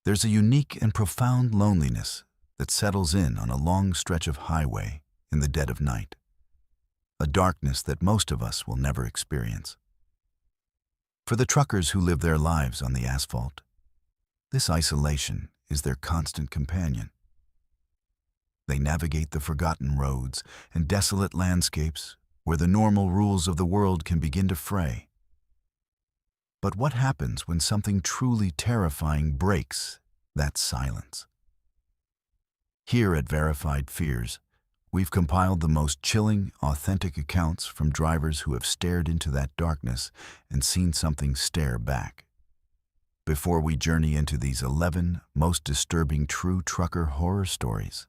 There's a unique and profound loneliness that settles in on a long stretch of highway in the dead of night, a darkness that most of us will never experience. For the truckers who live their lives on the asphalt, this isolation is their constant companion. They navigate the forgotten roads and desolate landscapes where the normal rules of the world can begin to fray. But what happens when something truly terrifying breaks that silence? Here at Verified Fears, we've compiled the most chilling, authentic accounts from drivers who have stared into that darkness and seen something stare back. Before we journey into these 11 most disturbing true trucker horror stories,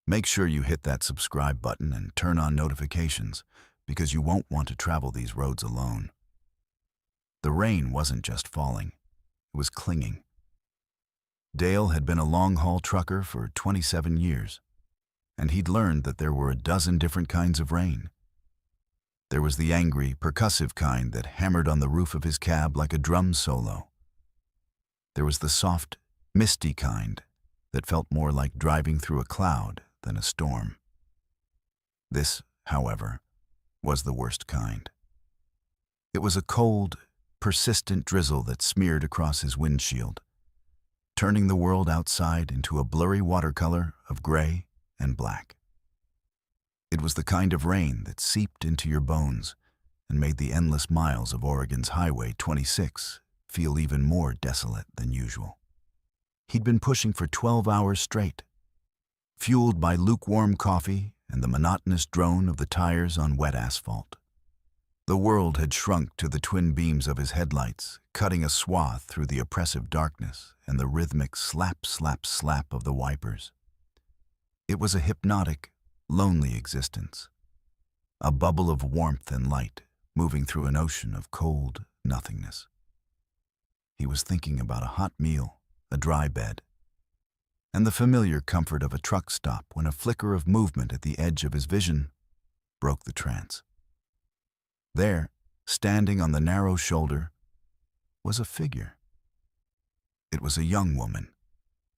make sure you hit that subscribe button and turn on notifications, because you won't want to travel these roads alone. The rain wasn't just falling, it was clinging. Dale had been a long-haul trucker for 27 years, and he'd learned that there were a dozen different kinds of rain. There was the angry, percussive kind that hammered on the roof of his cab like a drum solo. There was the soft, misty kind that felt more like driving through a cloud than a storm. This, however, was the worst kind. It was a cold, persistent drizzle that smeared across his windshield, turning the world outside into a blurry watercolor of gray and black. It was the kind of rain that seeped into your bones and made the endless miles of Oregon's Highway 26 feel even more desolate than usual. He'd been pushing for 12 hours straight, fueled by lukewarm coffee and the monotonous drone of the tires on wet asphalt. The world had shrunk to the twin beams of his headlights, cutting a swath through the oppressive darkness and the rhythmic slap, slap, slap of the wipers. It was a hypnotic, lonely existence, a bubble of warmth and light moving through an ocean of cold nothingness. He was thinking about a hot meal, a dry bed, and the familiar comfort of a truck stop when a flicker of movement at the edge of his vision broke the trance. There, standing on the narrow shoulder, was a figure. It was a young woman,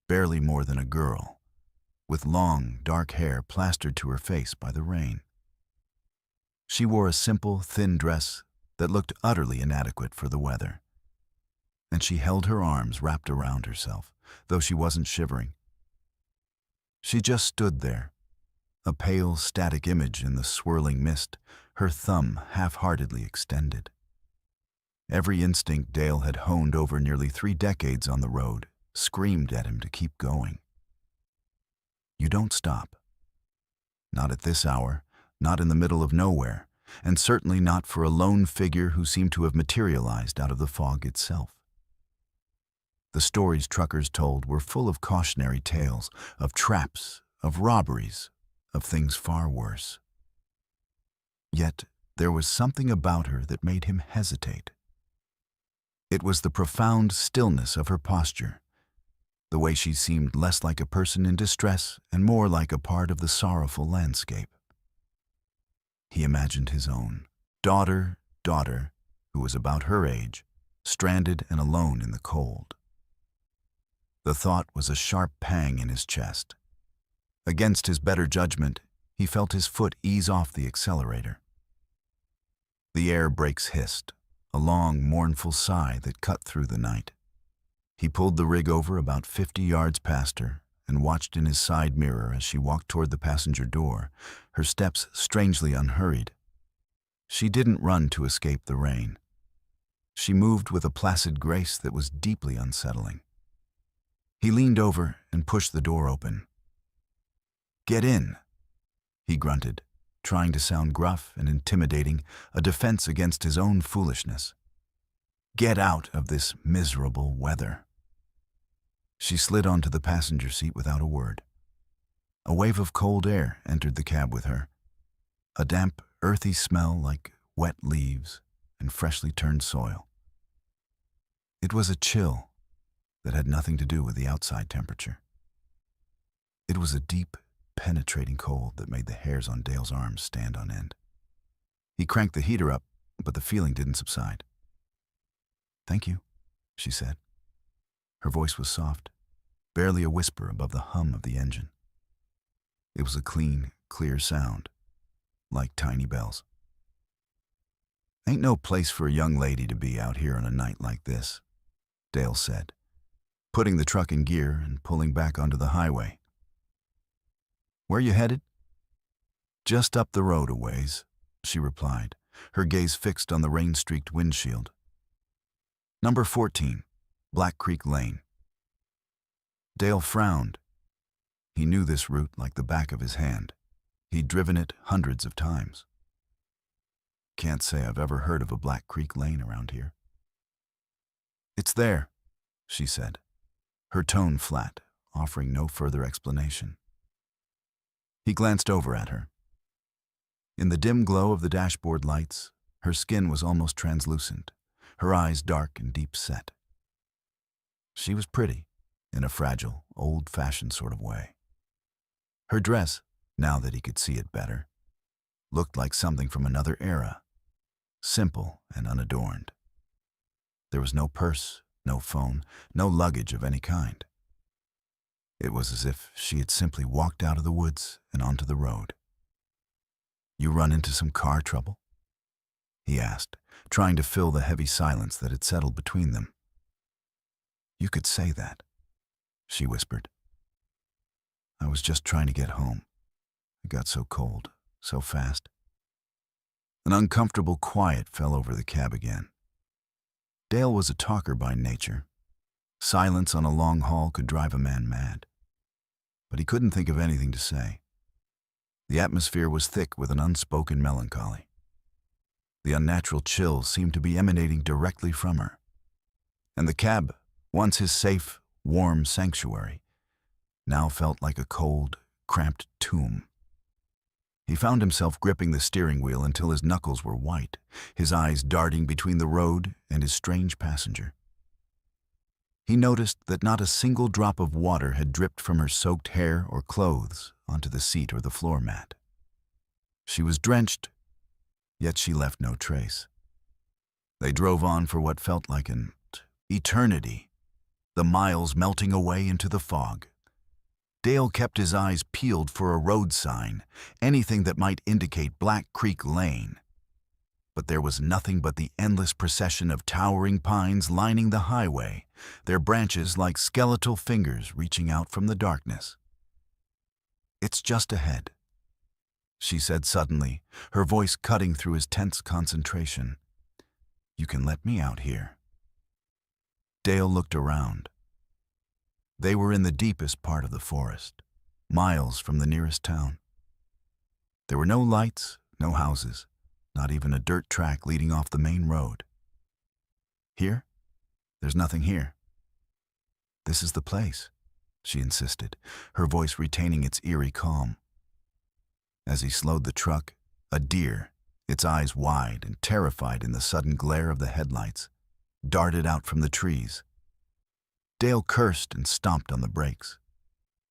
barely more than a girl, with long, dark hair plastered to her face by the rain. She wore a simple, thin dress that looked utterly inadequate for the weather, and she held her arms wrapped around herself, though she wasn't shivering. She just stood there, a pale, static image in the swirling mist, her thumb half-heartedly extended. Every instinct Dale had honed over nearly 3 decades on the road screamed at him to keep going. You don't stop. Not at this hour, not in the middle of nowhere, and certainly not for a lone figure who seemed to have materialized out of the fog itself. The stories truckers told were full of cautionary tales, of traps, of robberies, of things far worse. Yet there was something about her that made him hesitate. It was the profound stillness of her posture, the way she seemed less like a person in distress and more like a part of the sorrowful landscape. He imagined his own daughter, who was about her age, stranded and alone in the cold. The thought was a sharp pang in his chest. Against his better judgment, he felt his foot ease off the accelerator. The air brakes hissed, a long, mournful sigh that cut through the night. He pulled the rig over about 50 yards past her and watched in his side mirror as she walked toward the passenger door, her steps strangely unhurried. She didn't run to escape the rain. She moved with a placid grace that was deeply unsettling. He leaned over and pushed the door open. "Get in," he grunted, trying to sound gruff and intimidating, a defense against his own foolishness. "Get out of this miserable weather." She slid onto the passenger seat without a word. A wave of cold air entered the cab with her, a damp, earthy smell like wet leaves and freshly turned soil. It was a chill that had nothing to do with the outside temperature. It was a deep, penetrating cold that made the hairs on Dale's arms stand on end. He cranked the heater up, but the feeling didn't subside. "Thank you," she said. Her voice was soft, barely a whisper above the hum of the engine. It was a clean, clear sound, like tiny bells. "Ain't no place for a young lady to be out here on a night like this," Dale said, putting the truck in gear and pulling back onto the highway. "Where you headed?" "Just up the road a ways," she replied, her gaze fixed on the rain-streaked windshield. "Number 14, Black Creek Lane." Dale frowned. He knew this route like the back of his hand. He'd driven it hundreds of times. "Can't say I've ever heard of a Black Creek Lane around here." "It's there," she said, her tone flat, offering no further explanation. He glanced over at her. In the dim glow of the dashboard lights, her skin was almost translucent, her eyes dark and deep-set. She was pretty, in a fragile, old-fashioned sort of way. Her dress, now that he could see it better, looked like something from another era, simple and unadorned. There was no purse, no phone, no luggage of any kind. It was as if she had simply walked out of the woods and onto the road. "You run into some car trouble?" he asked, trying to fill the heavy silence that had settled between them. "You could say that," she whispered. "I was just trying to get home. It got so cold, so fast." An uncomfortable quiet fell over the cab again. Dale was a talker by nature. Silence on a long haul could drive a man mad. But he couldn't think of anything to say. The atmosphere was thick with an unspoken melancholy. The unnatural chill seemed to be emanating directly from her. And the cab, once his safe, warm sanctuary, now felt like a cold, cramped tomb. He found himself gripping the steering wheel until his knuckles were white, his eyes darting between the road and his strange passenger. He noticed that not a single drop of water had dripped from her soaked hair or clothes onto the seat or the floor mat. She was drenched, yet she left no trace. They drove on for what felt like an eternity, the miles melting away into the fog. Dale kept his eyes peeled for a road sign, anything that might indicate Black Creek Lane. But there was nothing but the endless procession of towering pines lining the highway, their branches like skeletal fingers reaching out from the darkness. "It's just ahead," she said suddenly, her voice cutting through his tense concentration. "You can let me out here." Dale looked around. They were in the deepest part of the forest, miles from the nearest town. There were no lights, no houses, not even a dirt track leading off the main road. "Here? There's nothing here." "This is the place," she insisted, her voice retaining its eerie calm. As he slowed the truck, a deer, its eyes wide and terrified in the sudden glare of the headlights, darted out from the trees. Dale cursed and stomped on the brakes.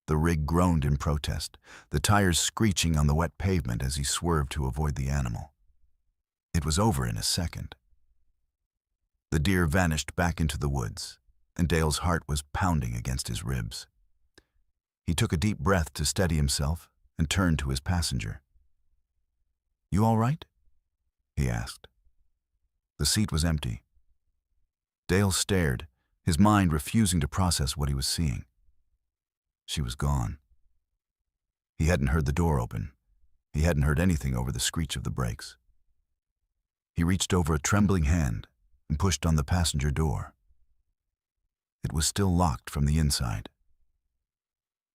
The rig groaned in protest, the tires screeching on the wet pavement as he swerved to avoid the animal. It was over in a second. The deer vanished back into the woods, and Dale's heart was pounding against his ribs. He took a deep breath to steady himself and turned to his passenger. "You all right?" he asked. The seat was empty. Dale stared, his mind refusing to process what he was seeing. She was gone. He hadn't heard the door open. He hadn't heard anything over the screech of the brakes. He reached over a trembling hand and pushed on the passenger door. It was still locked from the inside,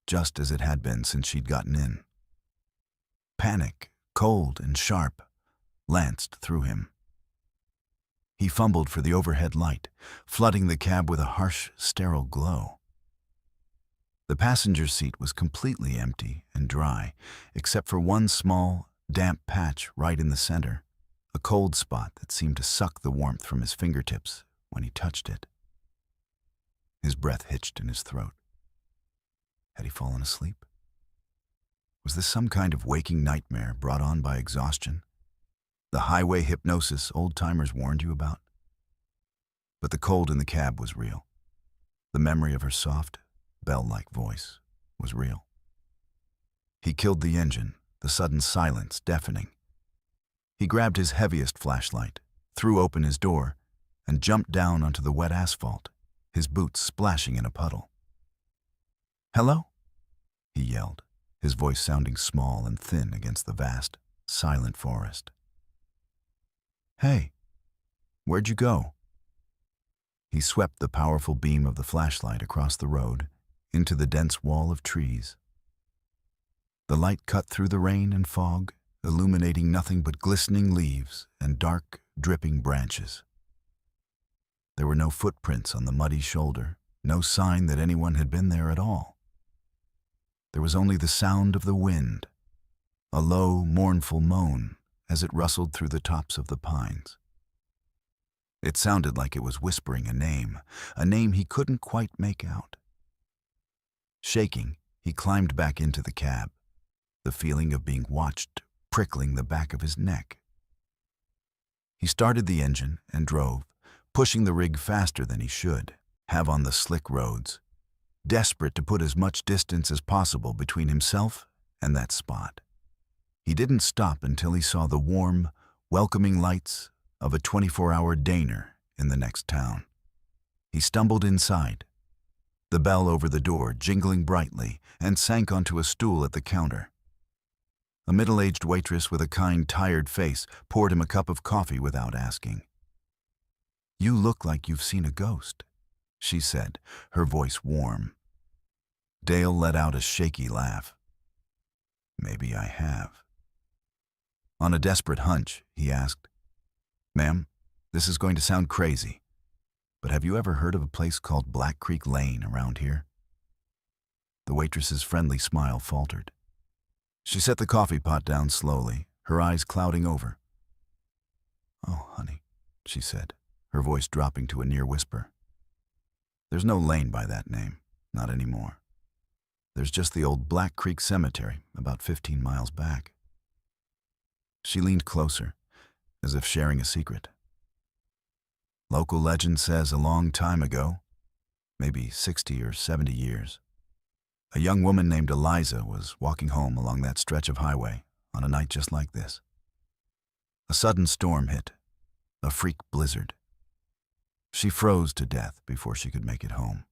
just as it had been since she'd gotten in. Panic, cold and sharp, lanced through him. He fumbled for the overhead light, flooding the cab with a harsh, sterile glow. The passenger seat was completely empty and dry, except for one small, damp patch right in the center, a cold spot that seemed to suck the warmth from his fingertips when he touched it. His breath hitched in his throat. Had he fallen asleep? Was this some kind of waking nightmare brought on by exhaustion? The highway hypnosis old-timers warned you about? But the cold in the cab was real. The memory of her soft, bell-like voice was real. He killed the engine, the sudden silence deafening. He grabbed his heaviest flashlight, threw open his door, and jumped down onto the wet asphalt, his boots splashing in a puddle. "Hello?" he yelled, his voice sounding small and thin against the vast, silent forest. "Hey, where'd you go?" He swept the powerful beam of the flashlight across the road into the dense wall of trees. The light cut through the rain and fog, illuminating nothing but glistening leaves and dark, dripping branches. There were no footprints on the muddy shoulder, no sign that anyone had been there at all. There was only the sound of the wind, a low, mournful moan as it rustled through the tops of the pines. It sounded like it was whispering a name he couldn't quite make out. Shaking, he climbed back into the cab, the feeling of being watched prickling the back of his neck. He started the engine and drove, pushing the rig faster than he should have on the slick roads, desperate to put as much distance as possible between himself and that spot. He didn't stop until he saw the warm, welcoming lights of a 24-hour diner in the next town. He stumbled inside, the bell over the door jingling brightly, and sank onto a stool at the counter. A middle-aged waitress with a kind, tired face poured him a cup of coffee without asking. "You look like you've seen a ghost," she said, her voice warm. Dale let out a shaky laugh. "Maybe I have." On a desperate hunch, he asked, "Ma'am, this is going to sound crazy, but have you ever heard of a place called Black Creek Lane around here?" The waitress's friendly smile faltered. She set the coffee pot down slowly, her eyes clouding over. "Oh, honey," she said, her voice dropping to a near whisper. "There's no lane by that name, not anymore. There's just the old Black Creek Cemetery, about 15 miles back." She leaned closer, as if sharing a secret. "Local legend says a long time ago, maybe 60 or 70 years, a young woman named Eliza was walking home along that stretch of highway on a night just like this. A sudden storm hit, a freak blizzard. She froze to death before she could make it home.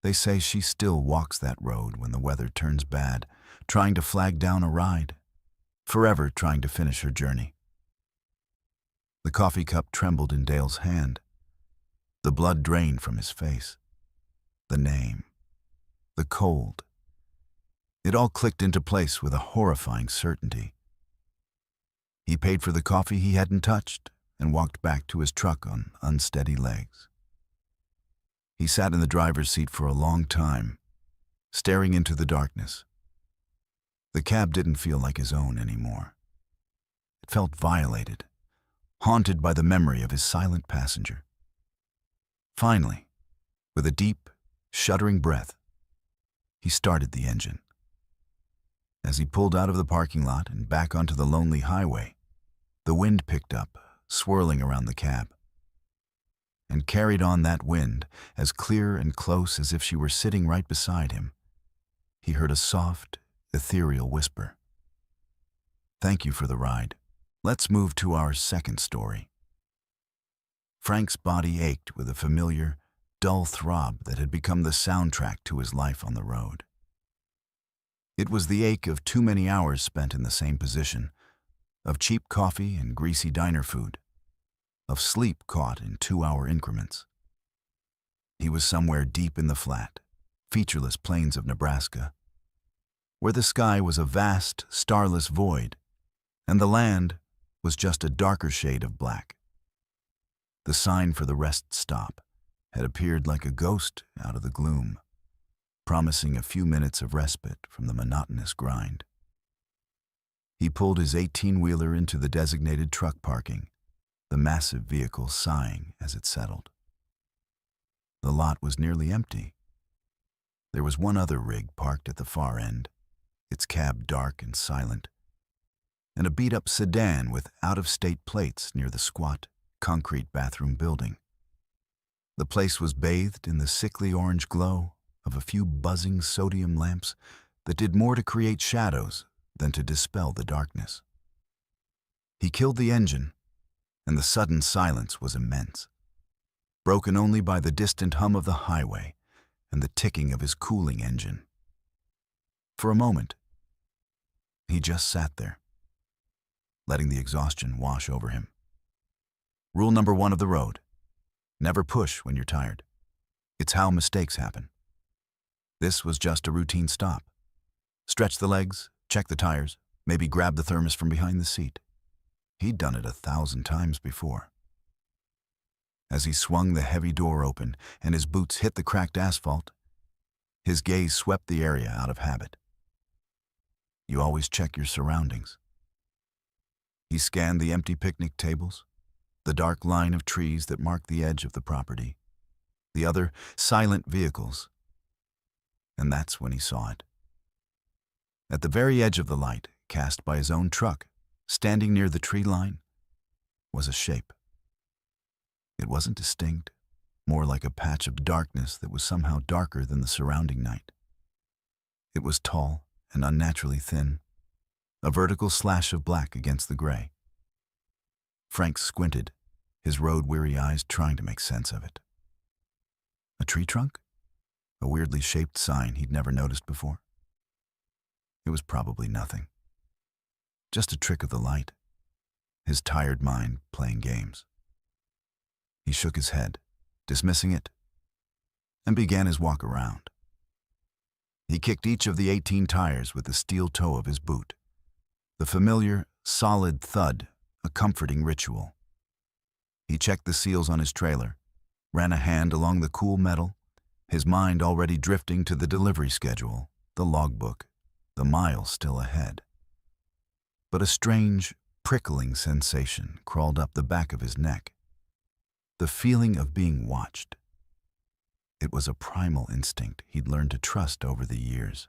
They say she still walks that road when the weather turns bad, trying to flag down a ride, forever trying to finish her journey." The coffee cup trembled in Dale's hand. The blood drained from his face. The name. The cold. It all clicked into place with a horrifying certainty. He paid for the coffee he hadn't touched and walked back to his truck on unsteady legs. He sat in the driver's seat for a long time, staring into the darkness. The cab didn't feel like his own anymore. It felt violated, haunted by the memory of his silent passenger. Finally, with a deep, shuddering breath, he started the engine. As he pulled out of the parking lot and back onto the lonely highway, the wind picked up, swirling around the cab. And carried on that wind, as clear and close as if she were sitting right beside him, he heard a soft, ethereal whisper. "Thank you for the ride. Let's move to our second story." Frank's body ached with a familiar, dull throb that had become the soundtrack to his life on the road. It was the ache of too many hours spent in the same position, of cheap coffee and greasy diner food, of sleep caught in 2-hour increments. He was somewhere deep in the flat, featureless plains of Nebraska, where the sky was a vast, starless void, and the land was just a darker shade of black. The sign for the rest stop had appeared like a ghost out of the gloom, promising a few minutes of respite from the monotonous grind. He pulled his 18-wheeler into the designated truck parking, the massive vehicle sighing as it settled. The lot was nearly empty. There was one other rig parked at the far end, its cab dark and silent, and a beat-up sedan with out-of-state plates near the squat, concrete bathroom building. The place was bathed in the sickly orange glow of a few buzzing sodium lamps that did more to create shadows than to dispel the darkness. He killed the engine, and the sudden silence was immense, broken only by the distant hum of the highway and the ticking of his cooling engine. For a moment, he just sat there, letting the exhaustion wash over him. Rule number 1 of the road: never push when you're tired. It's how mistakes happen. This was just a routine stop. Stretch the legs, check the tires, maybe grab the thermos from behind the seat. He'd done it 1,000 times before. As he swung the heavy door open and his boots hit the cracked asphalt, his gaze swept the area out of habit. You always check your surroundings. He scanned the empty picnic tables, the dark line of trees that marked the edge of the property, the other silent vehicles, and that's when he saw it. At the very edge of the light, cast by his own truck, standing near the tree line, was a shape. It wasn't distinct, more like a patch of darkness that was somehow darker than the surrounding night. It was tall and unnaturally thin, a vertical slash of black against the gray. Frank squinted, his road-weary eyes trying to make sense of it. A tree trunk? A weirdly shaped sign he'd never noticed before? It was probably nothing. Just a trick of the light, his tired mind playing games. He shook his head, dismissing it, and began his walk around. He kicked each of the 18 tires with the steel toe of his boot. The familiar, solid thud, a comforting ritual. He checked the seals on his trailer, ran a hand along the cool metal, his mind already drifting to the delivery schedule, the logbook, the miles still ahead. But a strange, prickling sensation crawled up the back of his neck. The feeling of being watched. It was a primal instinct he'd learned to trust over the years.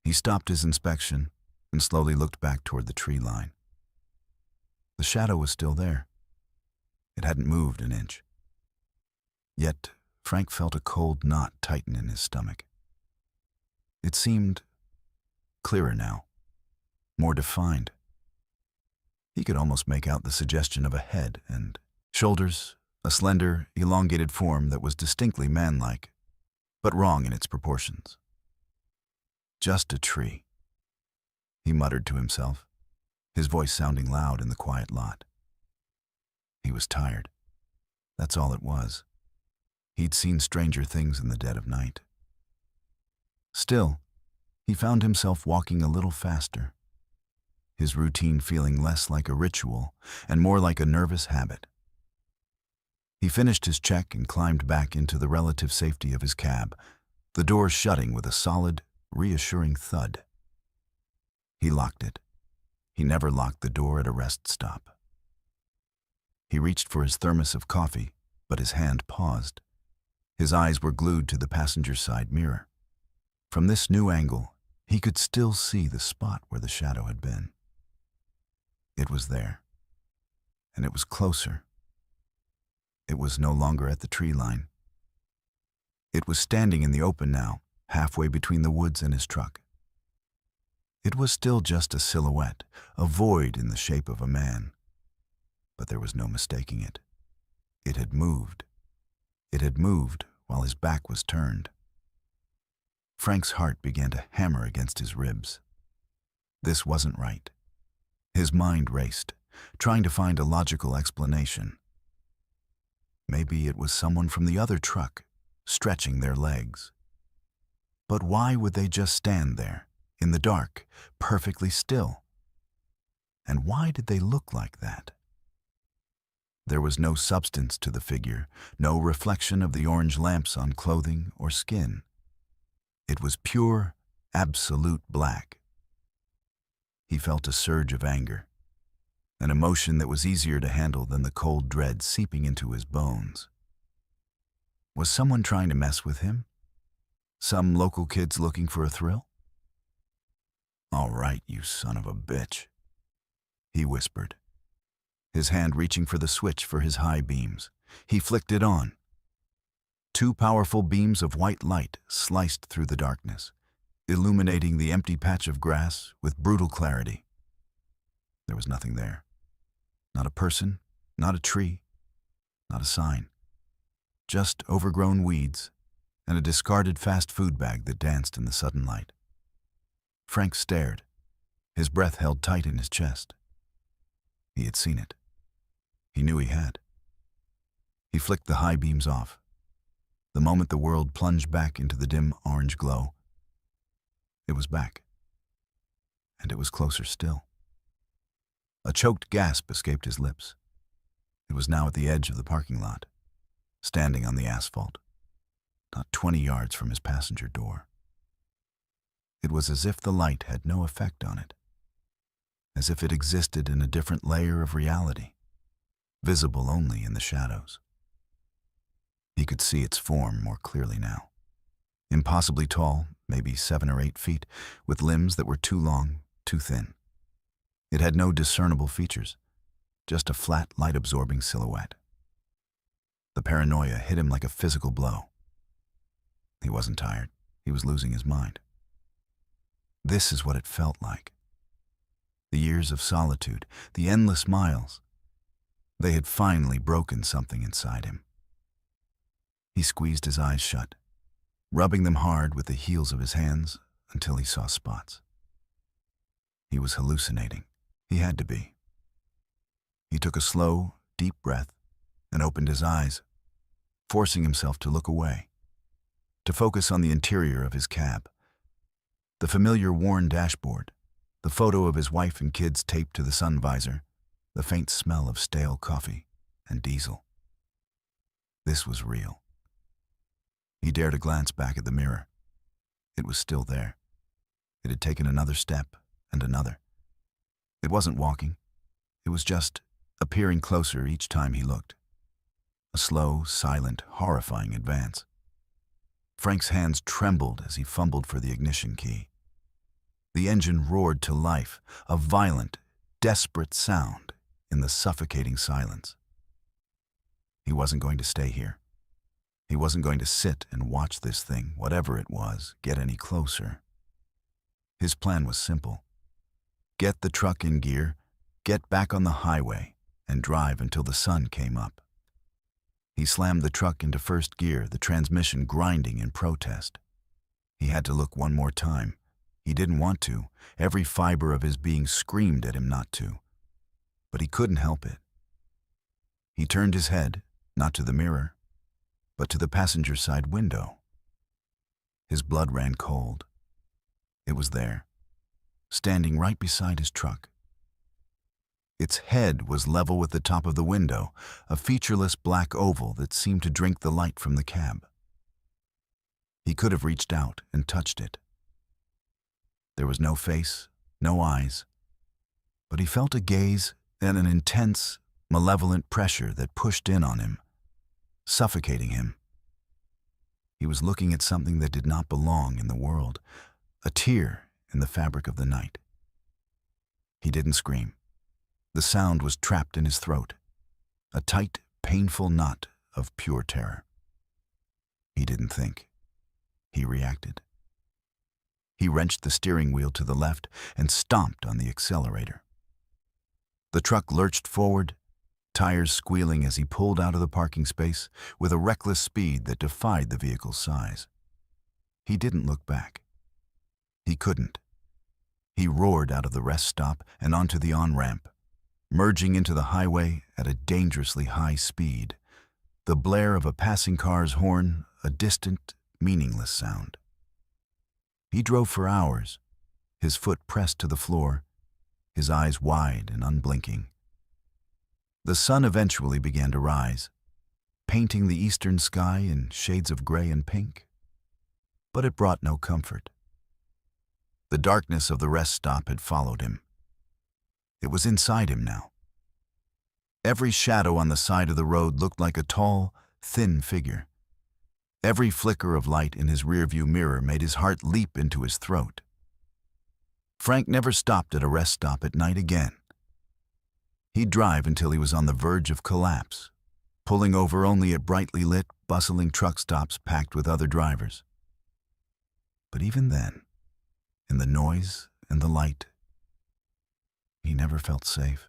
He stopped his inspection and slowly looked back toward the tree line. The shadow was still there. It hadn't moved an inch. Yet, Frank felt a cold knot tighten in his stomach. It seemed clearer now, more defined. He could almost make out the suggestion of a head and shoulders, a slender, elongated form that was distinctly man-like, but wrong in its proportions. Just a tree, he muttered to himself, his voice sounding loud in the quiet lot. He was tired. That's all it was. He'd seen stranger things in the dead of night. Still, he found himself walking a little faster, his routine feeling less like a ritual and more like a nervous habit. He finished his check and climbed back into the relative safety of his cab, the door shutting with a solid, reassuring thud. He locked it. He never locked the door at a rest stop. He reached for his thermos of coffee, but his hand paused. His eyes were glued to the passenger side mirror. From this new angle, he could still see the spot where the shadow had been. It was there, and it was closer. It was no longer at the tree line. It was standing in the open now, halfway between the woods and his truck. It was still just a silhouette, a void in the shape of a man. But there was no mistaking it. It had moved. It had moved while his back was turned. Frank's heart began to hammer against his ribs. This wasn't right. His mind raced, trying to find a logical explanation. Maybe it was someone from the other truck, stretching their legs. But why would they just stand there, in the dark, perfectly still? And why did they look like that? There was no substance to the figure, no reflection of the orange lamps on clothing or skin. It was pure, absolute black. He felt a surge of anger, an emotion that was easier to handle than the cold dread seeping into his bones. Was someone trying to mess with him? Some local kids looking for a thrill? "All right, you son of a bitch," he whispered, his hand reaching for the switch for his high beams. He flicked it on, Two powerful beams of white light sliced through the darkness, illuminating the empty patch of grass with brutal clarity. There was nothing there. Not a person, not a tree, not a sign. Just overgrown weeds and a discarded fast food bag that danced in the sudden light. Frank stared, his breath held tight in his chest. He had seen it. He knew he had. He flicked the high beams off. The moment the world plunged back into the dim orange glow, it was back. And it was closer still. A choked gasp escaped his lips. It was now at the edge of the parking lot, standing on the asphalt, not 20 yards from his passenger door. It was as if the light had no effect on it, as if it existed in a different layer of reality, visible only in the shadows. He could see its form more clearly now. Impossibly tall, maybe 7 or 8 feet, with limbs that were too long, too thin. It had no discernible features, just a flat, light-absorbing silhouette. The paranoia hit him like a physical blow. He wasn't tired. He was losing his mind. This is what it felt like. The years of solitude, the endless miles. They had finally broken something inside him. He squeezed his eyes shut, rubbing them hard with the heels of his hands until he saw spots. He was hallucinating. He had to be. He took a slow, deep breath and opened his eyes, forcing himself to look away, to focus on the interior of his cab. The familiar worn dashboard, the photo of his wife and kids taped to the sun visor, the faint smell of stale coffee and diesel. This was real. He dared a glance back at the mirror. It was still there. It had taken another step and another. It wasn't walking. It was just appearing closer each time he looked. A slow, silent, horrifying advance. Frank's hands trembled as he fumbled for the ignition key. The engine roared to life, a violent, desperate sound in the suffocating silence. He wasn't going to stay here. He wasn't going to sit and watch this thing, whatever it was, get any closer. His plan was simple. Get the truck in gear, get back on the highway, and drive until the sun came up. He slammed the truck into first gear, the transmission grinding in protest. He had to look one more time. He didn't want to. Every fiber of his being screamed at him not to. But he couldn't help it. He turned his head, not to the mirror, but to the passenger side window. His blood ran cold. It was there, standing right beside his truck. Its head was level with the top of the window, a featureless black oval that seemed to drink the light from the cab. He could have reached out and touched it. There was no face, no eyes, but he felt a gaze and an intense, malevolent pressure that pushed in on him, suffocating him. He was looking at something that did not belong in the world, a tear in the fabric of the night. He didn't scream. The sound was trapped in his throat, a tight, painful knot of pure terror. He didn't think. He reacted. He wrenched the steering wheel to the left and stomped on the accelerator. The truck lurched forward, tires squealing as he pulled out of the parking space with a reckless speed that defied the vehicle's size. He didn't look back. He couldn't. He roared out of the rest stop and onto the on-ramp, merging into the highway at a dangerously high speed, the blare of a passing car's horn a distant, meaningless sound. He drove for hours, his foot pressed to the floor, his eyes wide and unblinking. The sun eventually began to rise, painting the eastern sky in shades of gray and pink. But it brought no comfort. The darkness of the rest stop had followed him. It was inside him now. Every shadow on the side of the road looked like a tall, thin figure. Every flicker of light in his rearview mirror made his heart leap into his throat. Frank never stopped at a rest stop at night again. He'd drive until he was on the verge of collapse, pulling over only at brightly lit, bustling truck stops packed with other drivers. But even then, in the noise and the light, he never felt safe.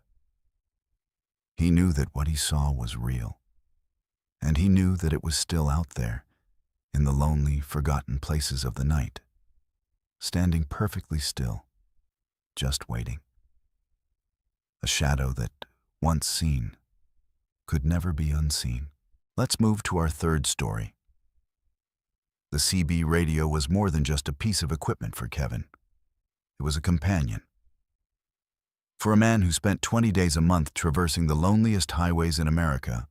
He knew that what he saw was real, and he knew that it was still out there, in the lonely, forgotten places of the night, standing perfectly still, just waiting. A shadow that, once seen, could never be unseen. Let's move to our third story. The CB radio was more than just a piece of equipment for Kevin. It was a companion. For a man who spent 20 days a month traversing the loneliest highways in America,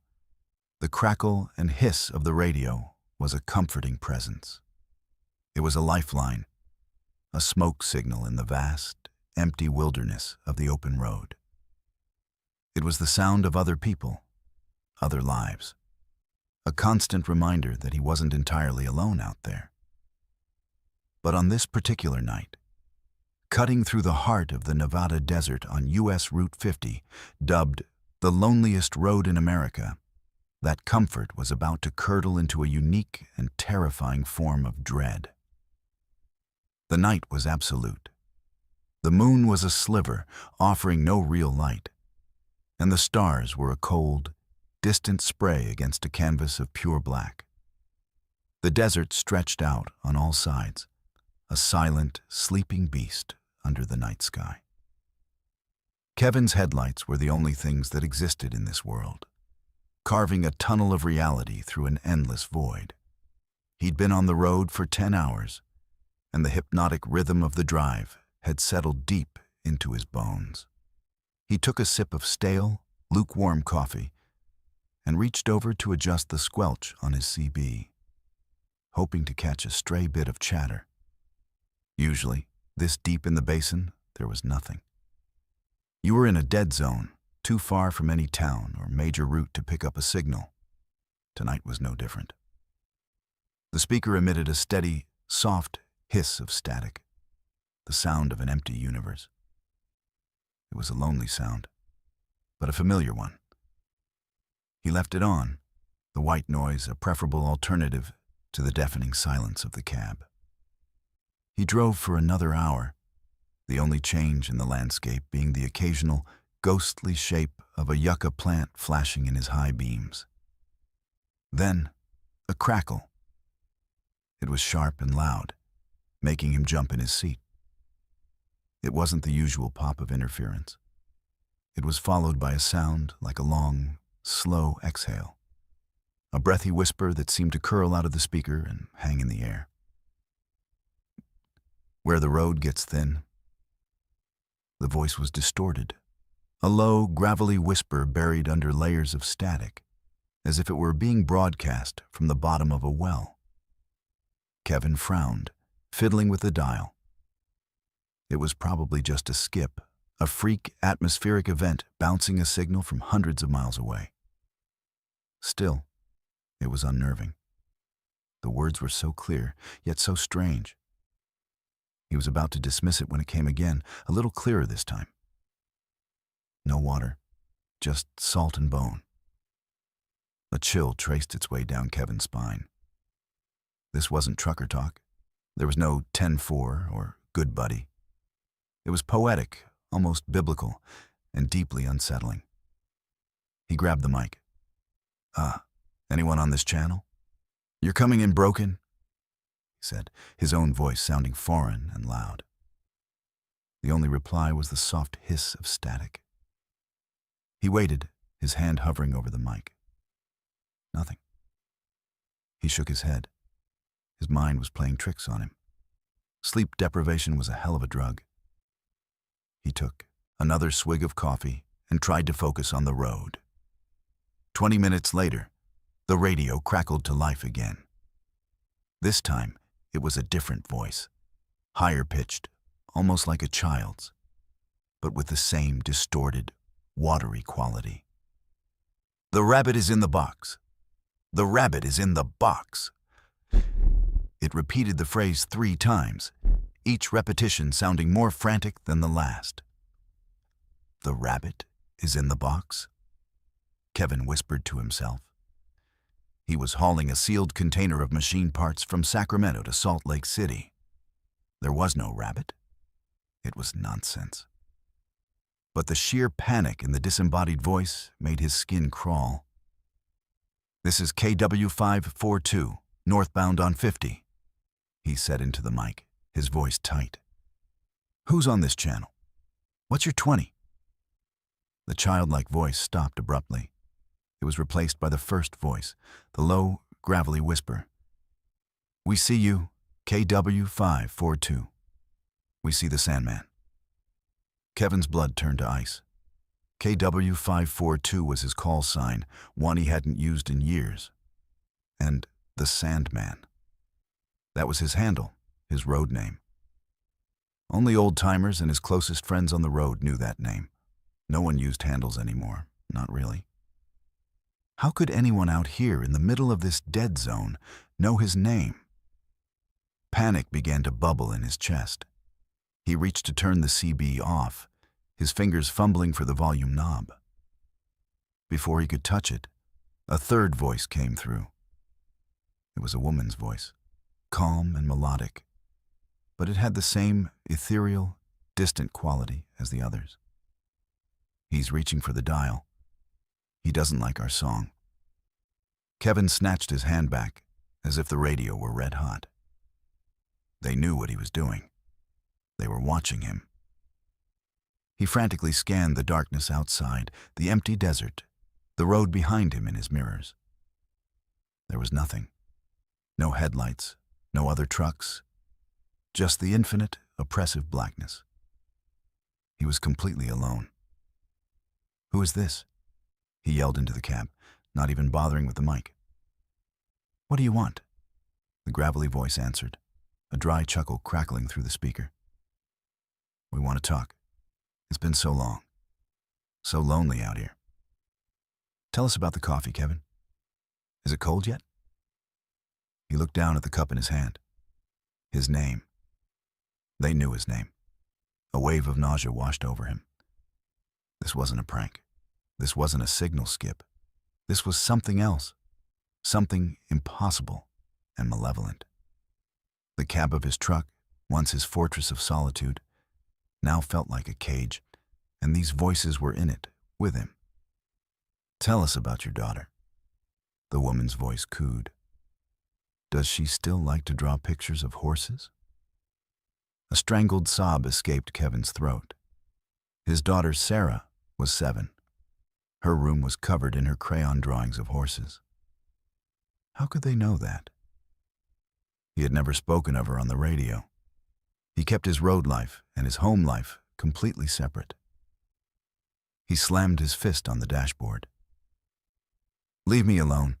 the crackle and hiss of the radio was a comforting presence. It was a lifeline, a smoke signal in the vast, empty wilderness of the open road. It was the sound of other people, other lives, a constant reminder that he wasn't entirely alone out there. But on this particular night, cutting through the heart of the Nevada desert on U.S. Route 50, dubbed the loneliest road in America, that comfort was about to curdle into a unique and terrifying form of dread. The night was absolute. The moon was a sliver, offering no real light, and the stars were a cold, distant spray against a canvas of pure black. The desert stretched out on all sides, a silent, sleeping beast under the night sky. Kevin's headlights were the only things that existed in this world, carving a tunnel of reality through an endless void. He'd been on the road for 10 hours, and the hypnotic rhythm of the drive had settled deep into his bones. He took a sip of stale, lukewarm coffee and reached over to adjust the squelch on his CB, hoping to catch a stray bit of chatter. Usually, this deep in the basin, there was nothing. You were in a dead zone, too far from any town or major route to pick up a signal. Tonight was no different. The speaker emitted a steady, soft hiss of static, the sound of an empty universe. It was a lonely sound, but a familiar one. He left it on, the white noise a preferable alternative to the deafening silence of the cab. He drove for another hour, the only change in the landscape being the occasional, ghostly shape of a yucca plant flashing in his high beams. Then, a crackle. It was sharp and loud, making him jump in his seat. It wasn't the usual pop of interference. It was followed by a sound like a long, slow exhale, a breathy whisper that seemed to curl out of the speaker and hang in the air. Where the road gets thin. The voice was distorted, a low, gravelly whisper buried under layers of static, as if it were being broadcast from the bottom of a well. Kevin frowned, fiddling with the dial. It was probably just a skip, a freak atmospheric event bouncing a signal from hundreds of miles away. Still, it was unnerving. The words were so clear, yet so strange. He was about to dismiss it when it came again, a little clearer this time. No water, just salt and bone. A chill traced its way down Kevin's spine. This wasn't trucker talk. There was no 10-4 or good buddy. It was poetic, almost biblical, and deeply unsettling. He grabbed the mic. Anyone on this channel? You're coming in broken? He said, his own voice sounding foreign and loud. The only reply was the soft hiss of static. He waited, his hand hovering over the mic. Nothing. He shook his head. His mind was playing tricks on him. Sleep deprivation was a hell of a drug. He took another swig of coffee and tried to focus on the road. 20 minutes later, the radio crackled to life again. This time, it was a different voice, higher pitched, almost like a child's, but with the same distorted, watery quality. The rabbit is in the box. The rabbit is in the box. It repeated the phrase 3 times, each repetition sounding more frantic than the last. The rabbit is in the box? Kevin whispered to himself. He was hauling a sealed container of machine parts from Sacramento to Salt Lake City. There was no rabbit. It was nonsense. But the sheer panic in the disembodied voice made his skin crawl. "This is KW542, northbound on 50, he said into the mic, his voice tight. "Who's on this channel? What's your 20? The childlike voice stopped abruptly. It was replaced by the first voice, the low, gravelly whisper. "We see you, KW542. We see the Sandman." Kevin's blood turned to ice. KW542 was his call sign, one he hadn't used in years. And the Sandman. That was his handle, his road name. Only old-timers and his closest friends on the road knew that name. No one used handles anymore, not really. How could anyone out here in the middle of this dead zone know his name? Panic began to bubble in his chest. He reached to turn the CB off, his fingers fumbling for the volume knob. Before he could touch it, a third voice came through. It was a woman's voice, calm and melodic, but it had the same ethereal, distant quality as the others. "He's reaching for the dial. He doesn't like our song." Kevin snatched his hand back, as if the radio were red hot. They knew what he was doing. They were watching him. He frantically scanned the darkness outside, the empty desert, the road behind him in his mirrors. There was nothing. No headlights, no other trucks, just the infinite, oppressive blackness. He was completely alone. "Who is this?" he yelled into the cab, not even bothering with the mic. "What do you want?" the gravelly voice answered, a dry chuckle crackling through the speaker. "We want to talk. It's been so long. So lonely out here." "Tell us about the coffee, Kevin. Is it cold yet?" He looked down at the cup in his hand. His name. They knew his name. A wave of nausea washed over him. This wasn't a prank. This wasn't a signal skip. This was something else. Something impossible and malevolent. The cab of his truck, once his fortress of solitude, now felt like a cage, and these voices were in it, with him. "Tell us about your daughter," the woman's voice cooed. "Does she still like to draw pictures of horses?" A strangled sob escaped Kevin's throat. His daughter, Sarah, was 7. Her room was covered in her crayon drawings of horses. How could they know that? He had never spoken of her on the radio. He kept his road life and his home life completely separate. He slammed his fist on the dashboard. "Leave me alone."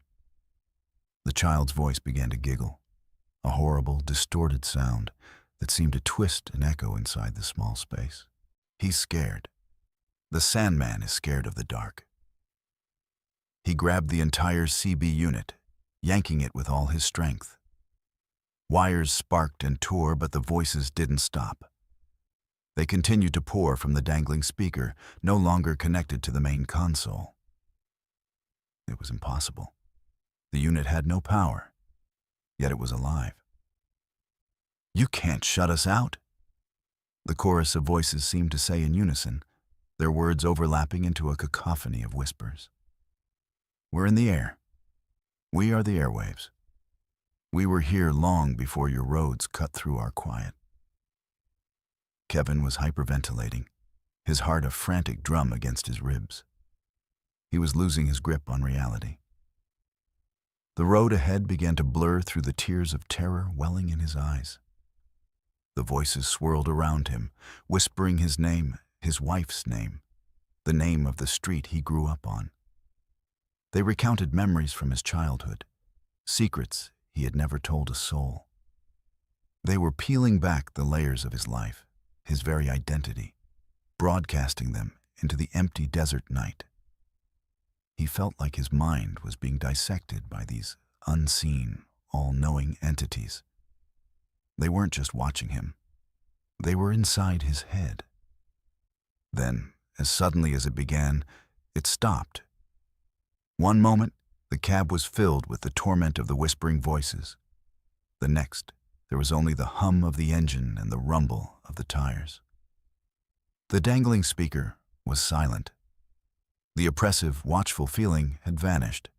The child's voice began to giggle, a horrible, distorted sound that seemed to twist and echo inside the small space. "He's scared. The Sandman is scared of the dark." He grabbed the entire CB unit, yanking it with all his strength. Wires sparked and tore, but the voices didn't stop. They continued to pour from the dangling speaker, no longer connected to the main console. It was impossible. The unit had no power, yet it was alive. "You can't shut us out," the chorus of voices seemed to say in unison, their words overlapping into a cacophony of whispers. "We're in the air. We are the airwaves. We were here long before your roads cut through our quiet." Kevin was hyperventilating, his heart a frantic drum against his ribs. He was losing his grip on reality. The road ahead began to blur through the tears of terror welling in his eyes. The voices swirled around him, whispering his name, his wife's name, the name of the street he grew up on. They recounted memories from his childhood, secrets he had never told a soul. They were peeling back the layers of his life, his very identity, broadcasting them into the empty desert night. He felt like his mind was being dissected by these unseen, all-knowing entities. They weren't just watching him. They were inside his head. Then, as suddenly as it began, it stopped. One moment, The cab was filled with the torment of the whispering voices. The next, there was only the hum of the engine and the rumble of the tires. The dangling speaker was silent. The oppressive, watchful feeling had vanished,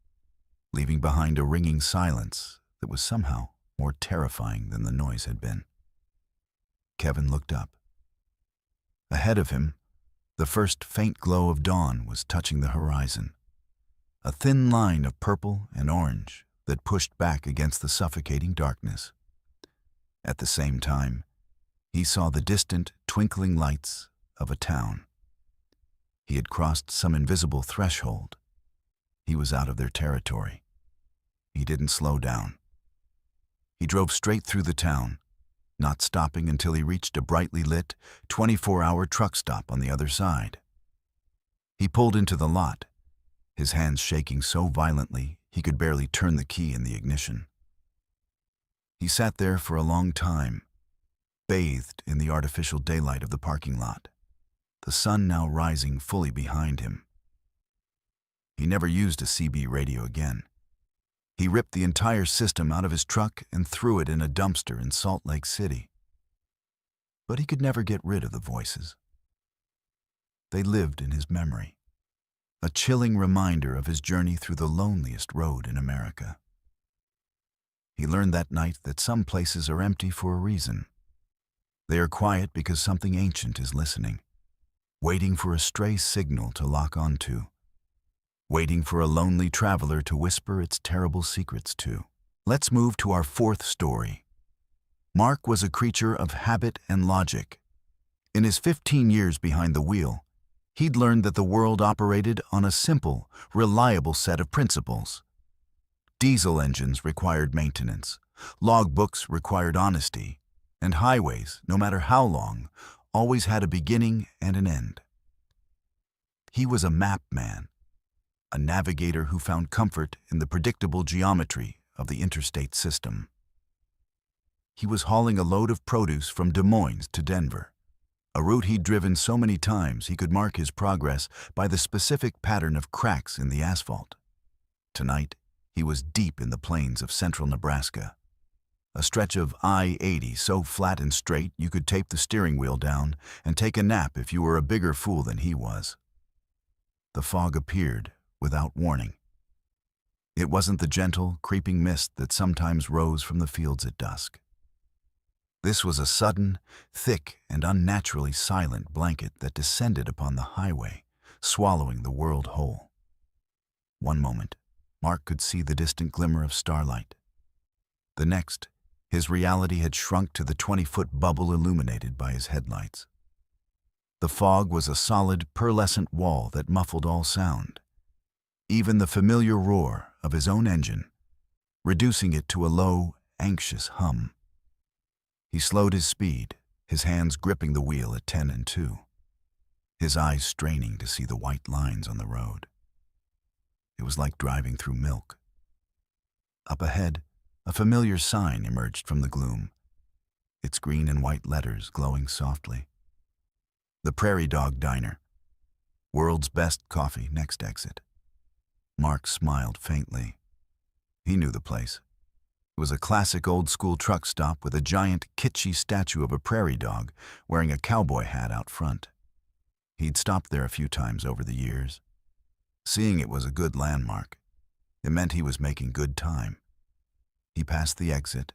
leaving behind a ringing silence that was somehow more terrifying than the noise had been. Kevin looked up. Ahead of him, the first faint glow of dawn was touching the horizon, a thin line of purple and orange that pushed back against the suffocating darkness. At the same time, he saw the distant, twinkling lights of a town. He had crossed some invisible threshold. He was out of their territory. He didn't slow down. He drove straight through the town, not stopping until he reached a brightly lit, 24-hour truck stop on the other side. He pulled into the lot, his hands shaking so violently he could barely turn the key in the ignition. He sat there for a long time, bathed in the artificial daylight of the parking lot, the sun now rising fully behind him. He never used a CB radio again. He ripped the entire system out of his truck and threw it in a dumpster in Salt Lake City. But he could never get rid of the voices. They lived in his memory, a chilling reminder of his journey through the loneliest road in America. He learned that night that some places are empty for a reason. They are quiet because something ancient is listening, waiting for a stray signal to lock onto, waiting for a lonely traveler to whisper its terrible secrets to. Let's move to our fourth story. Mark was a creature of habit and logic. In his 15 years behind the wheel, he'd learned that the world operated on a simple, reliable set of principles. Diesel engines required maintenance, logbooks required honesty, and highways, no matter how long, always had a beginning and an end. He was a map man, a navigator who found comfort in the predictable geometry of the interstate system. He was hauling a load of produce from Des Moines to Denver, a route he'd driven so many times he could mark his progress by the specific pattern of cracks in the asphalt. Tonight, he was deep in the plains of central Nebraska, a stretch of I-80 so flat and straight you could tape the steering wheel down and take a nap if you were a bigger fool than he was. The fog appeared without warning. It wasn't the gentle, creeping mist that sometimes rose from the fields at dusk. This was a sudden, thick, and unnaturally silent blanket that descended upon the highway, swallowing the world whole. One moment, Mark could see the distant glimmer of starlight. The next, his reality had shrunk to the 20-foot bubble illuminated by his headlights. The fog was a solid, pearlescent wall that muffled all sound, even the familiar roar of his own engine, reducing it to a low, anxious hum. He slowed his speed, his hands gripping the wheel at 10 and 2, his eyes straining to see the white lines on the road. It was like driving through milk. Up ahead, a familiar sign emerged from the gloom, its green and white letters glowing softly. The Prairie Dog Diner. World's best coffee, next exit. Mark smiled faintly. He knew the place. It was a classic old-school truck stop with a giant, kitschy statue of a prairie dog wearing a cowboy hat out front. He'd stopped there a few times over the years. Seeing it was a good landmark. It meant he was making good time. He passed the exit,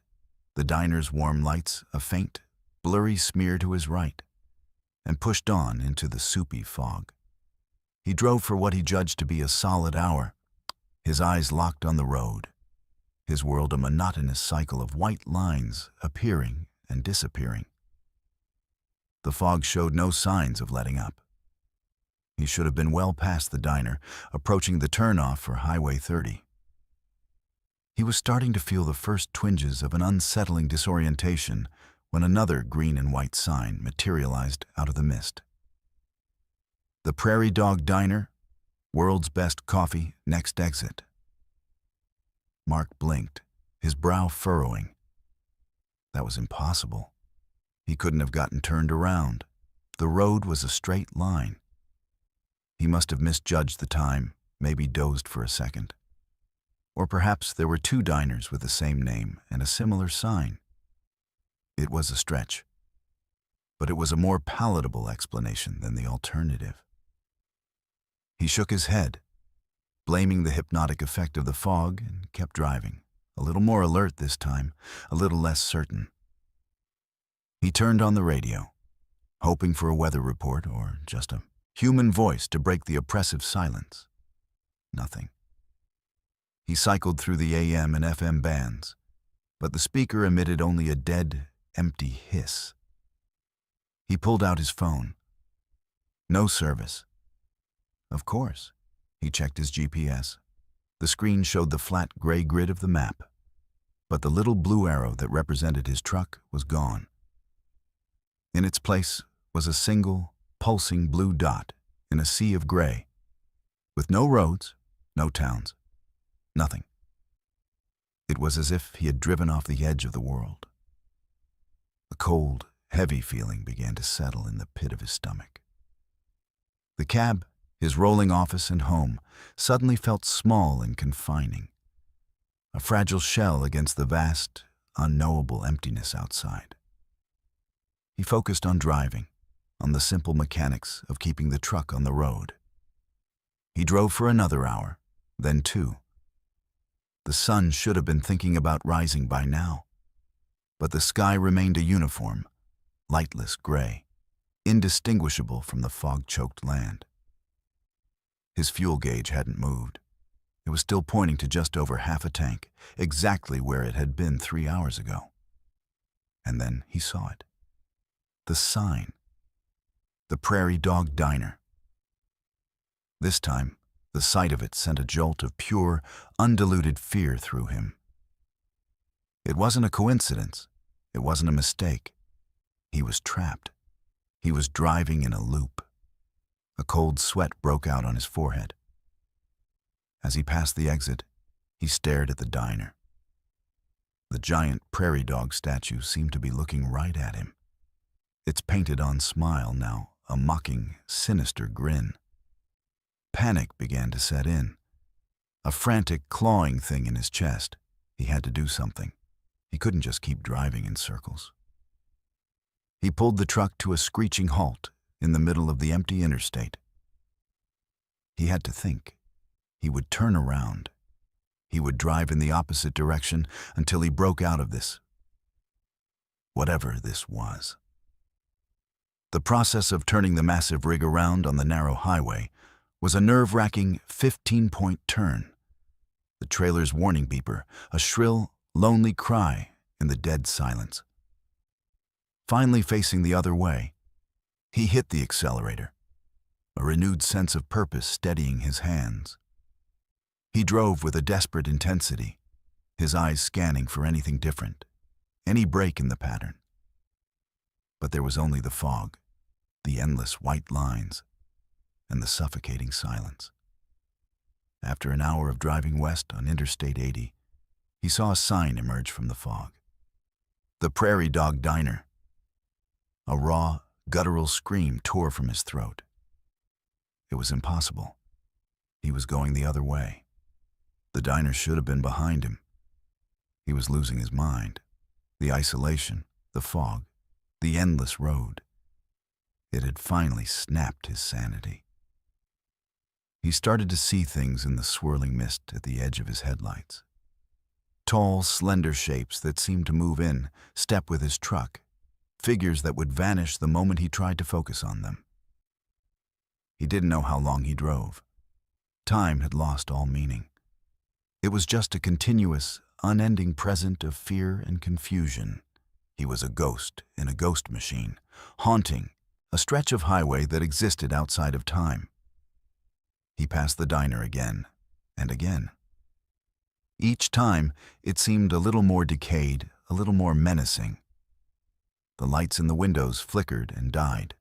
the diner's warm lights a faint, blurry smear to his right, and pushed on into the soupy fog. He drove for what he judged to be a solid hour, his eyes locked on the road, his world a monotonous cycle of white lines appearing and disappearing. The fog showed no signs of letting up. He should have been well past the diner, approaching the turnoff for Highway 30. He was starting to feel the first twinges of an unsettling disorientation when another green and white sign materialized out of the mist. The Prairie Dog Diner, world's best coffee, next exit. Mark blinked, his brow furrowing. That was impossible. He couldn't have gotten turned around. The road was a straight line. He must have misjudged the time, maybe dozed for a second. Or perhaps there were two diners with the same name and a similar sign. It was a stretch, but it was a more palatable explanation than the alternative. He shook his head, blaming the hypnotic effect of the fog, and kept driving, a little more alert this time, a little less certain. He turned on the radio, hoping for a weather report or just a human voice to break the oppressive silence. Nothing. He cycled through the AM and FM bands, but the speaker emitted only a dead, empty hiss. He pulled out his phone. No service. Of course. He checked his GPS. The screen showed the flat gray grid of the map, but the little blue arrow that represented his truck was gone. In its place was a single, pulsing blue dot in a sea of gray, with no roads, no towns, nothing. It was as if he had driven off the edge of the world. A cold, heavy feeling began to settle in the pit of his stomach. The cab, his rolling office and home, suddenly felt small and confining, a fragile shell against the vast, unknowable emptiness outside. He focused on driving, on the simple mechanics of keeping the truck on the road. He drove for another hour, then 2. The sun should have been thinking about rising by now, but the sky remained a uniform, lightless gray, indistinguishable from the fog-choked land. His fuel gauge hadn't moved. It was still pointing to just over half a tank, exactly where it had been 3 hours ago. And then he saw it. The sign. The Prairie Dog Diner. This time, the sight of it sent a jolt of pure, undiluted fear through him. It wasn't a coincidence. It wasn't a mistake. He was trapped. He was driving in a loop. A cold sweat broke out on his forehead. As he passed the exit, he stared at the diner. The giant prairie dog statue seemed to be looking right at him. Its painted-on smile now a mocking, sinister grin. Panic began to set in. A frantic, clawing thing in his chest. He had to do something. He couldn't just keep driving in circles. He pulled the truck to a screeching halt in the middle of the empty interstate. He had to think. He would turn around. He would drive in the opposite direction until he broke out of this, whatever this was. The process of turning the massive rig around on the narrow highway was a nerve-wracking 15-point turn. The trailer's warning beeper, a shrill, lonely cry in the dead silence. Finally facing the other way, he hit the accelerator, a renewed sense of purpose steadying his hands. He drove with a desperate intensity, his eyes scanning for anything different, any break in the pattern. But there was only the fog, the endless white lines, and the suffocating silence. After an hour of driving west on Interstate 80, he saw a sign emerge from the fog. The Prairie Dog Diner. A raw, guttural scream tore from his throat. It was impossible. He was going the other way. The diner should have been behind him. He was losing his mind. The isolation, the fog, the endless road. It had finally snapped his sanity. He started to see things in the swirling mist at the edge of his headlights. Tall, slender shapes that seemed to move in, step with his truck, figures that would vanish the moment he tried to focus on them. He didn't know how long he drove. Time had lost all meaning. It was just a continuous, unending present of fear and confusion. He was a ghost in a ghost machine, haunting a stretch of highway that existed outside of time. He passed the diner again and again. Each time, it seemed a little more decayed, a little more menacing. The lights in the windows flickered and died.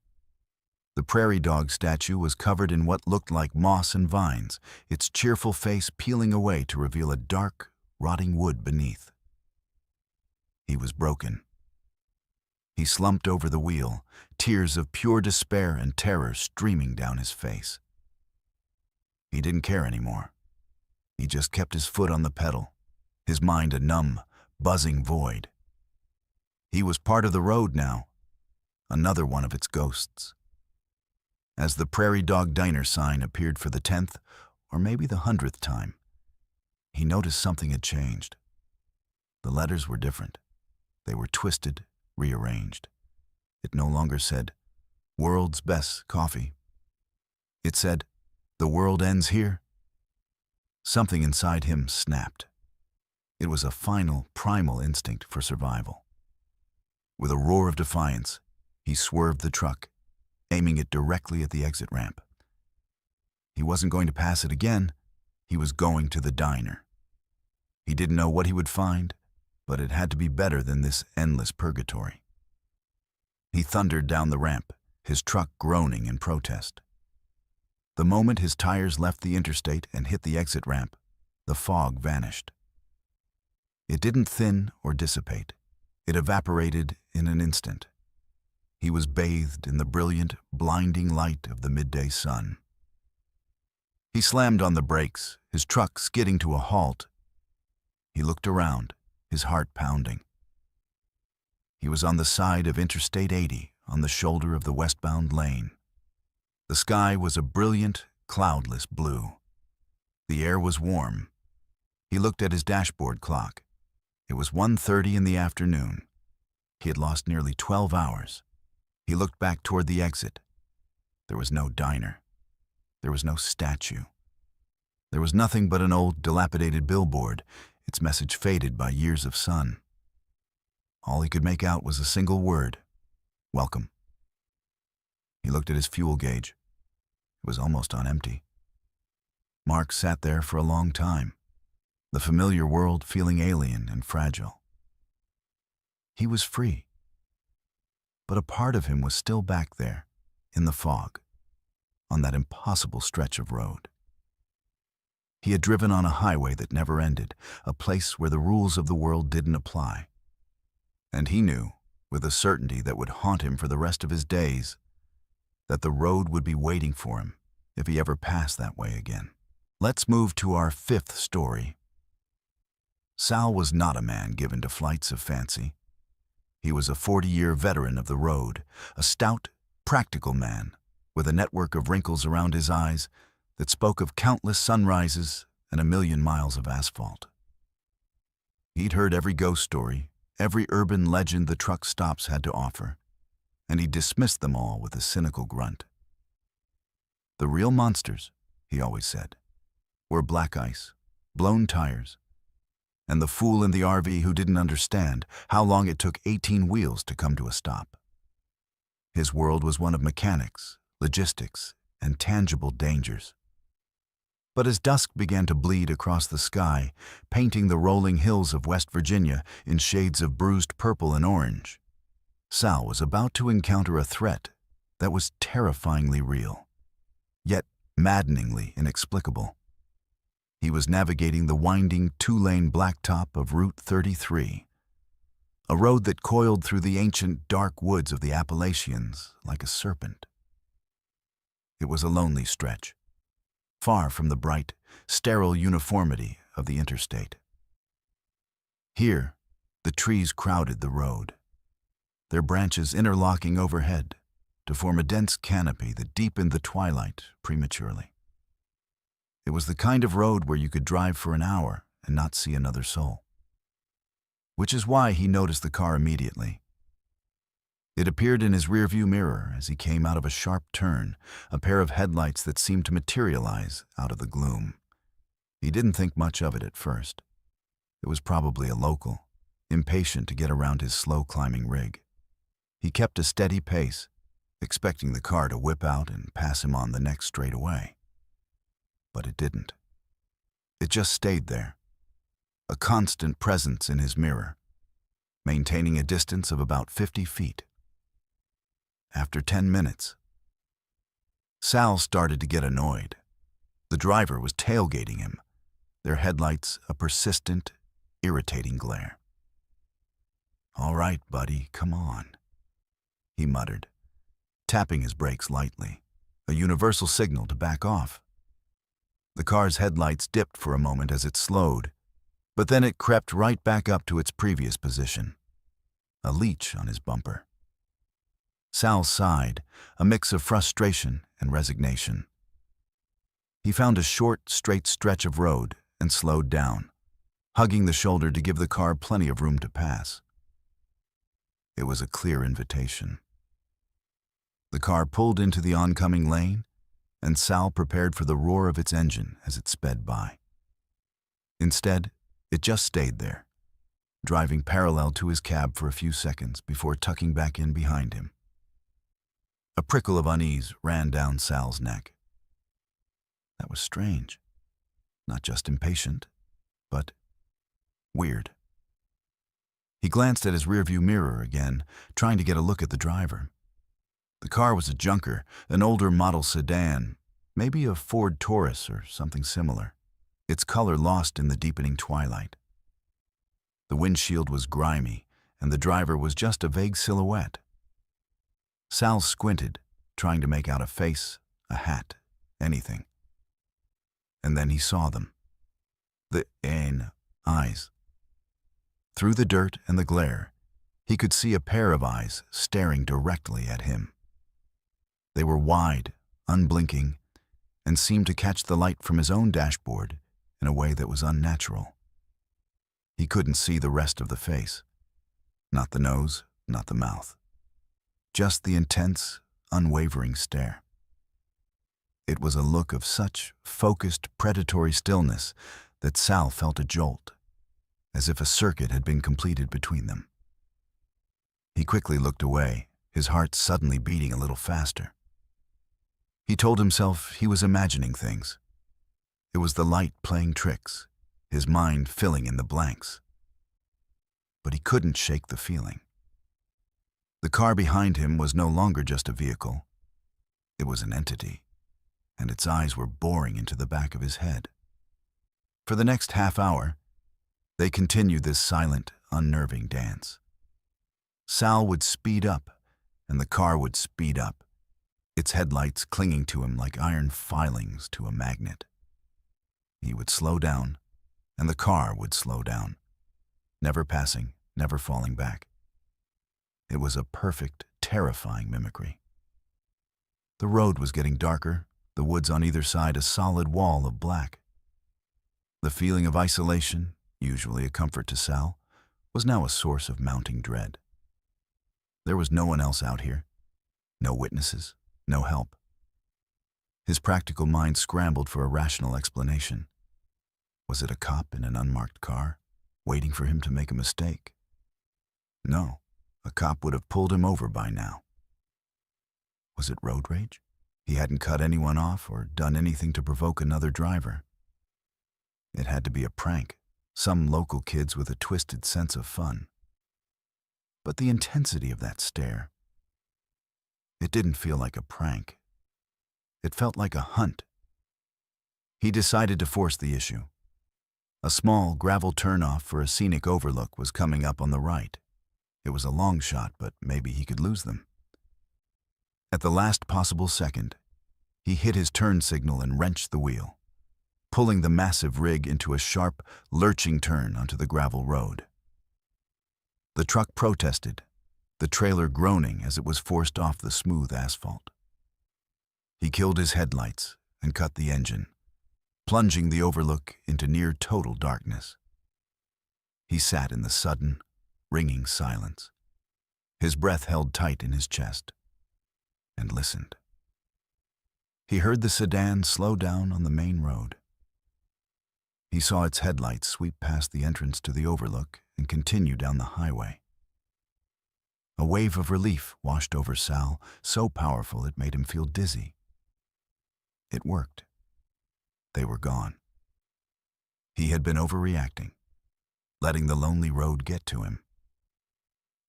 The prairie dog statue was covered in what looked like moss and vines, its cheerful face peeling away to reveal a dark, rotting wood beneath. He was broken. He slumped over the wheel, tears of pure despair and terror streaming down his face. He didn't care anymore. He just kept his foot on the pedal, his mind a numb, buzzing void. He was part of the road now, another one of its ghosts. As the Prairie Dog Diner sign appeared for the 10th, or maybe the 100th time, he noticed something had changed. The letters were different. They were twisted, rearranged. It no longer said, "World's Best Coffee." It said, "The world ends here." Something inside him snapped. It was a final, primal instinct for survival. With a roar of defiance, he swerved the truck, aiming it directly at the exit ramp. He wasn't going to pass it again. He was going to the diner. He didn't know what he would find, but it had to be better than this endless purgatory. He thundered down the ramp, his truck groaning in protest. The moment his tires left the interstate and hit the exit ramp, the fog vanished. It didn't thin or dissipate. It evaporated in an instant. He was bathed in the brilliant, blinding light of the midday sun. He slammed on the brakes, his truck skidding to a halt. He looked around, his heart pounding. He was on the side of Interstate 80, on the shoulder of the westbound lane. The sky was a brilliant, cloudless blue. The air was warm. He looked at his dashboard clock. It was 1:30 in the afternoon. He had lost nearly 12 hours. He looked back toward the exit. There was no diner. There was no statue. There was nothing but an old, dilapidated billboard, its message faded by years of sun. All he could make out was a single word: welcome. He looked at his fuel gauge. It was almost on empty. Mark sat there for a long time, the familiar world feeling alien and fragile. He was free. But a part of him was still back there, in the fog, on that impossible stretch of road. He had driven on a highway that never ended, a place where the rules of the world didn't apply. And he knew, with a certainty that would haunt him for the rest of his days, that the road would be waiting for him if he ever passed that way again. Let's move to our 5th story. Sal was not a man given to flights of fancy. He was a 40-year veteran of the road, a stout, practical man with a network of wrinkles around his eyes that spoke of countless sunrises and a million miles of asphalt. He'd heard every ghost story, every urban legend the truck stops had to offer, and he dismissed them all with a cynical grunt. The real monsters, he always said, were black ice, blown tires, and the fool in the RV who didn't understand how long it took 18 wheels to come to a stop. His world was one of mechanics, logistics, and tangible dangers. But as dusk began to bleed across the sky, painting the rolling hills of West Virginia in shades of bruised purple and orange, Sal was about to encounter a threat that was terrifyingly real, yet maddeningly inexplicable. He was navigating the winding 2-lane blacktop of Route 33, a road that coiled through the ancient dark woods of the Appalachians like a serpent. It was a lonely stretch, far from the bright, sterile uniformity of the interstate. Here, the trees crowded the road, their branches interlocking overhead to form a dense canopy that deepened the twilight prematurely. It was the kind of road where you could drive for an hour and not see another soul. Which is why he noticed the car immediately. It appeared in his rearview mirror as he came out of a sharp turn, a pair of headlights that seemed to materialize out of the gloom. He didn't think much of it at first. It was probably a local, impatient to get around his slow-climbing rig. He kept a steady pace, expecting the car to whip out and pass him on the next straightaway. But it didn't. It just stayed there, a constant presence in his mirror, maintaining a distance of about 50 feet. After 10 minutes, Sal started to get annoyed. The driver was tailgating him, their headlights a persistent, irritating glare. "All right, buddy, come on," he muttered, tapping his brakes lightly, a universal signal to back off. The car's headlights dipped for a moment as it slowed, but then it crept right back up to its previous position, a leech on his bumper. Sal sighed, a mix of frustration and resignation. He found a short, straight stretch of road and slowed down, hugging the shoulder to give the car plenty of room to pass. It was a clear invitation. The car pulled into the oncoming lane, and Sal prepared for the roar of its engine as it sped by. Instead, it just stayed there, driving parallel to his cab for a few seconds before tucking back in behind him. A prickle of unease ran down Sal's neck. That was strange. Not just impatient, but weird. He glanced at his rearview mirror again, trying to get a look at the driver. The car was a junker, an older model sedan, maybe a Ford Taurus or something similar, its color lost in the deepening twilight. The windshield was grimy, and the driver was just a vague silhouette. Sal squinted, trying to make out a face, a hat, anything. And then he saw them. The eyes. Through the dirt and the glare, he could see a pair of eyes staring directly at him. They were wide, unblinking, and seemed to catch the light from his own dashboard in a way that was unnatural. He couldn't see the rest of the face. Not the nose, not the mouth. Just the intense, unwavering stare. It was a look of such focused, predatory stillness that Sal felt a jolt, as if a circuit had been completed between them. He quickly looked away, his heart suddenly beating a little faster. He told himself he was imagining things. It was the light playing tricks, his mind filling in the blanks. But he couldn't shake the feeling. The car behind him was no longer just a vehicle. It was an entity, and its eyes were boring into the back of his head. For the next half hour, they continued this silent, unnerving dance. Sal would speed up, and the car would speed up, its headlights clinging to him like iron filings to a magnet. He would slow down, and the car would slow down, never passing, never falling back. It was a perfect, terrifying mimicry. The road was getting darker, the woods on either side a solid wall of black. The feeling of isolation, usually a comfort to Sal, was now a source of mounting dread. There was no one else out here, no witnesses, no help. His practical mind scrambled for a rational explanation. Was it a cop in an unmarked car, waiting for him to make a mistake? No, a cop would have pulled him over by now. Was it road rage? He hadn't cut anyone off or done anything to provoke another driver. It had to be a prank, some local kids with a twisted sense of fun. But the intensity of that stare, it didn't feel like a prank. It felt like a hunt. He decided to force the issue. A small gravel turnoff for a scenic overlook was coming up on the right. It was a long shot, but maybe he could lose them. At the last possible second, he hit his turn signal and wrenched the wheel, pulling the massive rig into a sharp, lurching turn onto the gravel road. The truck protested, the trailer groaning as it was forced off the smooth asphalt. He killed his headlights and cut the engine, plunging the overlook into near total darkness. He sat in the sudden, ringing silence, his breath held tight in his chest, and listened. He heard the sedan slow down on the main road. He saw its headlights sweep past the entrance to the overlook and continue down the highway. A wave of relief washed over Sal, so powerful it made him feel dizzy. It worked. They were gone. He had been overreacting, letting the lonely road get to him.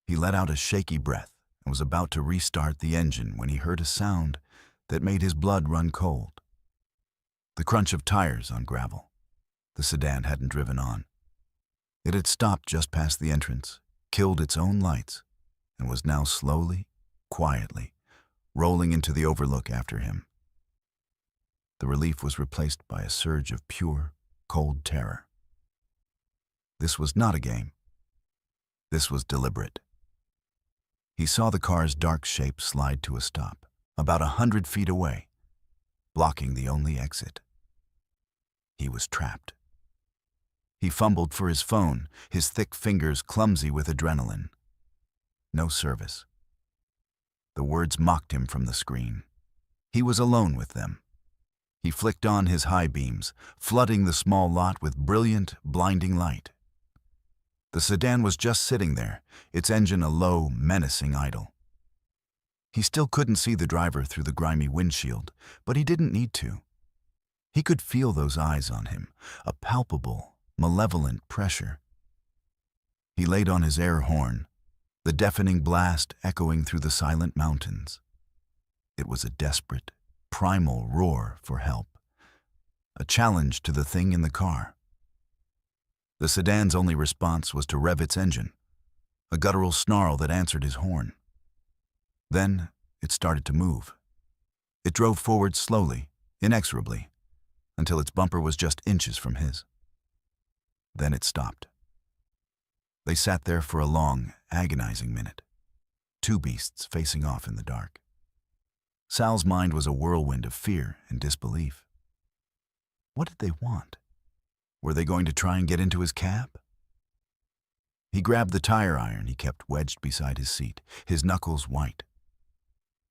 He let out a shaky breath and was about to restart the engine when he heard a sound that made his blood run cold. The crunch of tires on gravel. The sedan hadn't driven on. It had stopped just past the entrance, killed its own lights, and was now slowly, quietly, rolling into the overlook after him. the relief was replaced by a surge of pure, cold terror. This was not a game. This was deliberate. He saw the car's dark shape slide to a stop, about 100 feet away, blocking the only exit. He was trapped. He fumbled for his phone, his thick fingers clumsy with adrenaline. No service. The words mocked him from the screen. He was alone with them. He flicked on his high beams, flooding the small lot with brilliant, blinding light. The sedan was just sitting there, its engine a low, menacing idle. He still couldn't see the driver through the grimy windshield, but he didn't need to. He could feel those eyes on him, a palpable, malevolent pressure. He laid on his air horn, the deafening blast echoing through the silent mountains. It was a desperate, primal roar for help, a challenge to the thing in the car. The sedan's only response was to rev its engine, a guttural snarl that answered his horn. Then it started to move. It drove forward slowly, inexorably, until its bumper was just inches from his. Then it stopped. They sat there for a long, agonizing minute, two beasts facing off in the dark. Sal's mind was a whirlwind of fear and disbelief. What did they want? Were they going to try and get into his cab? He grabbed the tire iron he kept wedged beside his seat, his knuckles white.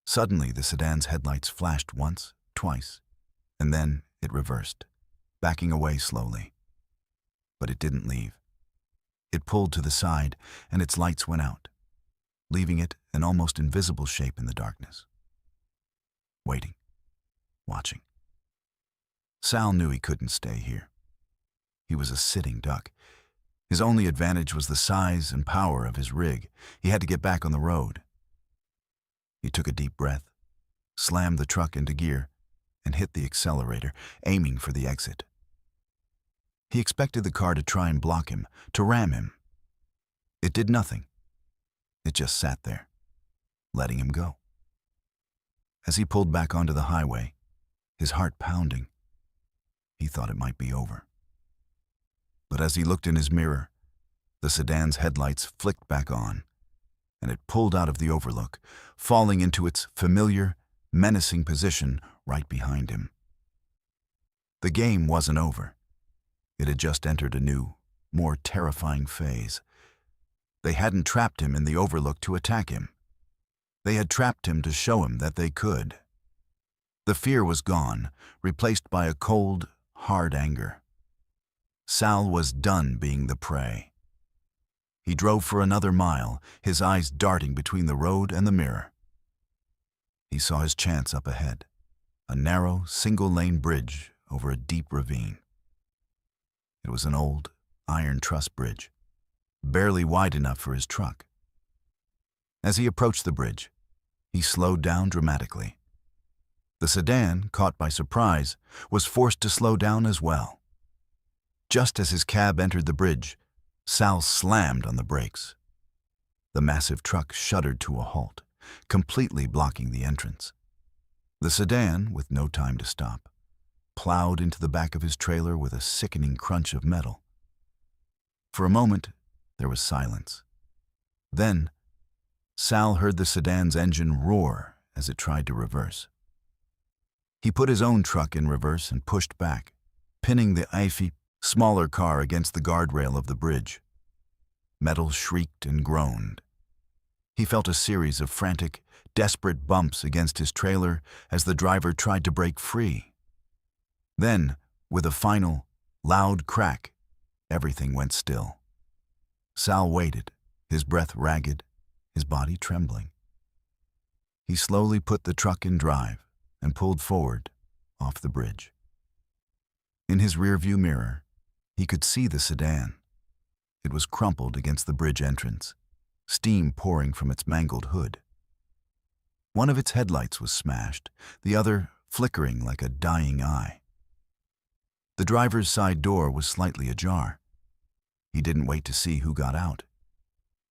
Suddenly, the sedan's headlights flashed once, twice, and then it reversed, backing away slowly. But it didn't leave. It pulled to the side, and its lights went out, leaving it an almost invisible shape in the darkness. Waiting, watching. Sal knew he couldn't stay here. He was a sitting duck. His only advantage was the size and power of his rig. He had to get back on the road. He took a deep breath, slammed the truck into gear, and hit the accelerator, aiming for the exit. He expected the car to try and block him, to ram him. It did nothing. It just sat there, letting him go. As he pulled back onto the highway, his heart pounding, he thought it might be over. But as he looked in his mirror, the sedan's headlights flicked back on, and it pulled out of the overlook, falling into its familiar, menacing position right behind him. The game wasn't over. It had just entered a new, more terrifying phase. They hadn't trapped him in the overlook to attack him. They had trapped him to show him that they could. The fear was gone, replaced by a cold, hard anger. Sal was done being the prey. He drove for another mile, his eyes darting between the road and the mirror. He saw his chance up ahead, a narrow, single-lane bridge over a deep ravine. It was an old, iron truss bridge, barely wide enough for his truck. As he approached the bridge, he slowed down dramatically. The sedan, caught by surprise, was forced to slow down as well. Just as his cab entered the bridge, Sal slammed on the brakes. The massive truck shuddered to a halt, completely blocking the entrance. The sedan, with no time to stop, plowed into the back of his trailer with a sickening crunch of metal. For a moment, there was silence. Then, Sal heard the sedan's engine roar as it tried to reverse. He put his own truck in reverse and pushed back, pinning the smaller car against the guardrail of the bridge. Metal shrieked and groaned. He felt a series of frantic, desperate bumps against his trailer as the driver tried to break free. Then, with a final, loud crack, everything went still. Sal waited, his breath ragged, his body trembling. He slowly put the truck in drive and pulled forward, off the bridge. In his rearview mirror, he could see the sedan. It was crumpled against the bridge entrance, steam pouring from its mangled hood. One of its headlights was smashed, the other flickering like a dying eye. The driver's side door was slightly ajar. He didn't wait to see who got out.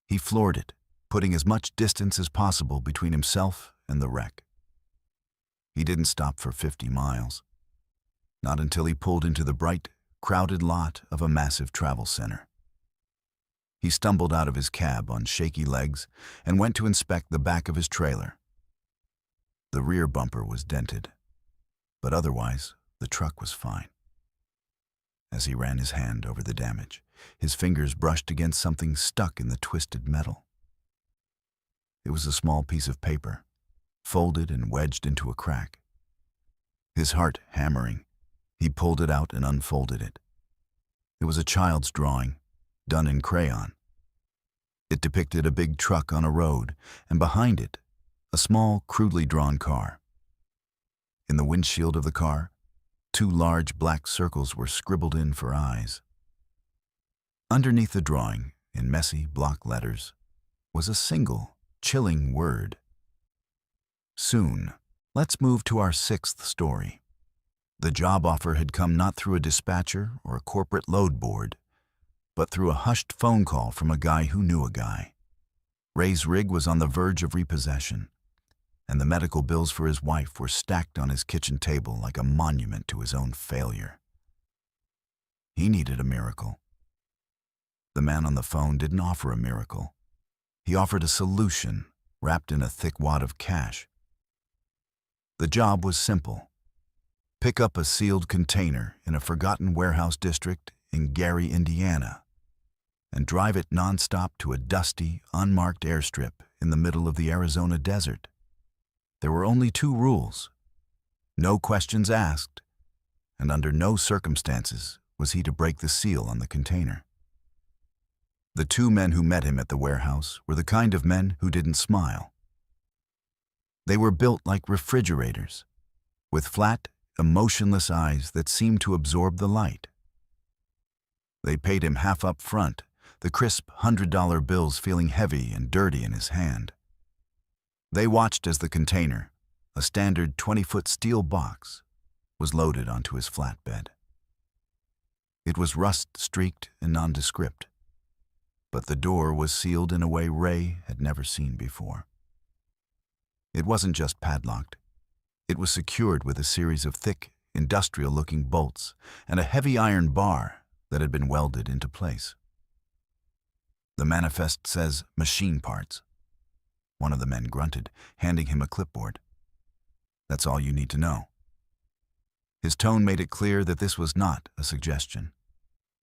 He floored it, putting as much distance as possible between himself and the wreck. He didn't stop for 50 miles. Not until he pulled into the bright, crowded lot of a massive travel center. He stumbled out of his cab on shaky legs and went to inspect the back of his trailer. The rear bumper was dented, but otherwise, the truck was fine. As he ran his hand over the damage, his fingers brushed against something stuck in the twisted metal. It was a small piece of paper, folded and wedged into a crack. His heart hammering, he pulled it out and unfolded it. It was a child's drawing, done in crayon. It depicted a big truck on a road, and behind it, a small, crudely drawn car. In the windshield of the car, 2 large black circles were scribbled in for eyes. Underneath the drawing, in messy block letters, was a single, chilling word. Soon. Let's move to our 6th story. The job offer had come not through a dispatcher or a corporate load board, but through a hushed phone call from a guy who knew a guy. Ray's rig was on the verge of repossession, and the medical bills for his wife were stacked on his kitchen table like a monument to his own failure. He needed a miracle. The man on the phone didn't offer a miracle. He offered a solution wrapped in a thick wad of cash. The job was simple. Pick up a sealed container in a forgotten warehouse district in Gary, Indiana, and drive it nonstop to a dusty, unmarked airstrip in the middle of the Arizona desert. There were only 2 rules. No questions asked, and under no circumstances was he to break the seal on the container. The 2 men who met him at the warehouse were the kind of men who didn't smile. They were built like refrigerators, with flat, emotionless eyes that seemed to absorb the light. They paid him half up front, the crisp $100 bills feeling heavy and dirty in his hand. They watched as the container, a standard 20-foot steel box, was loaded onto his flatbed. It was rust-streaked and nondescript, but the door was sealed in a way Ray had never seen before. It wasn't just padlocked. It was secured with a series of thick, industrial-looking bolts and a heavy iron bar that had been welded into place. The manifest says machine parts. One of the men grunted, handing him a clipboard. That's all you need to know. His tone made it clear that this was not a suggestion,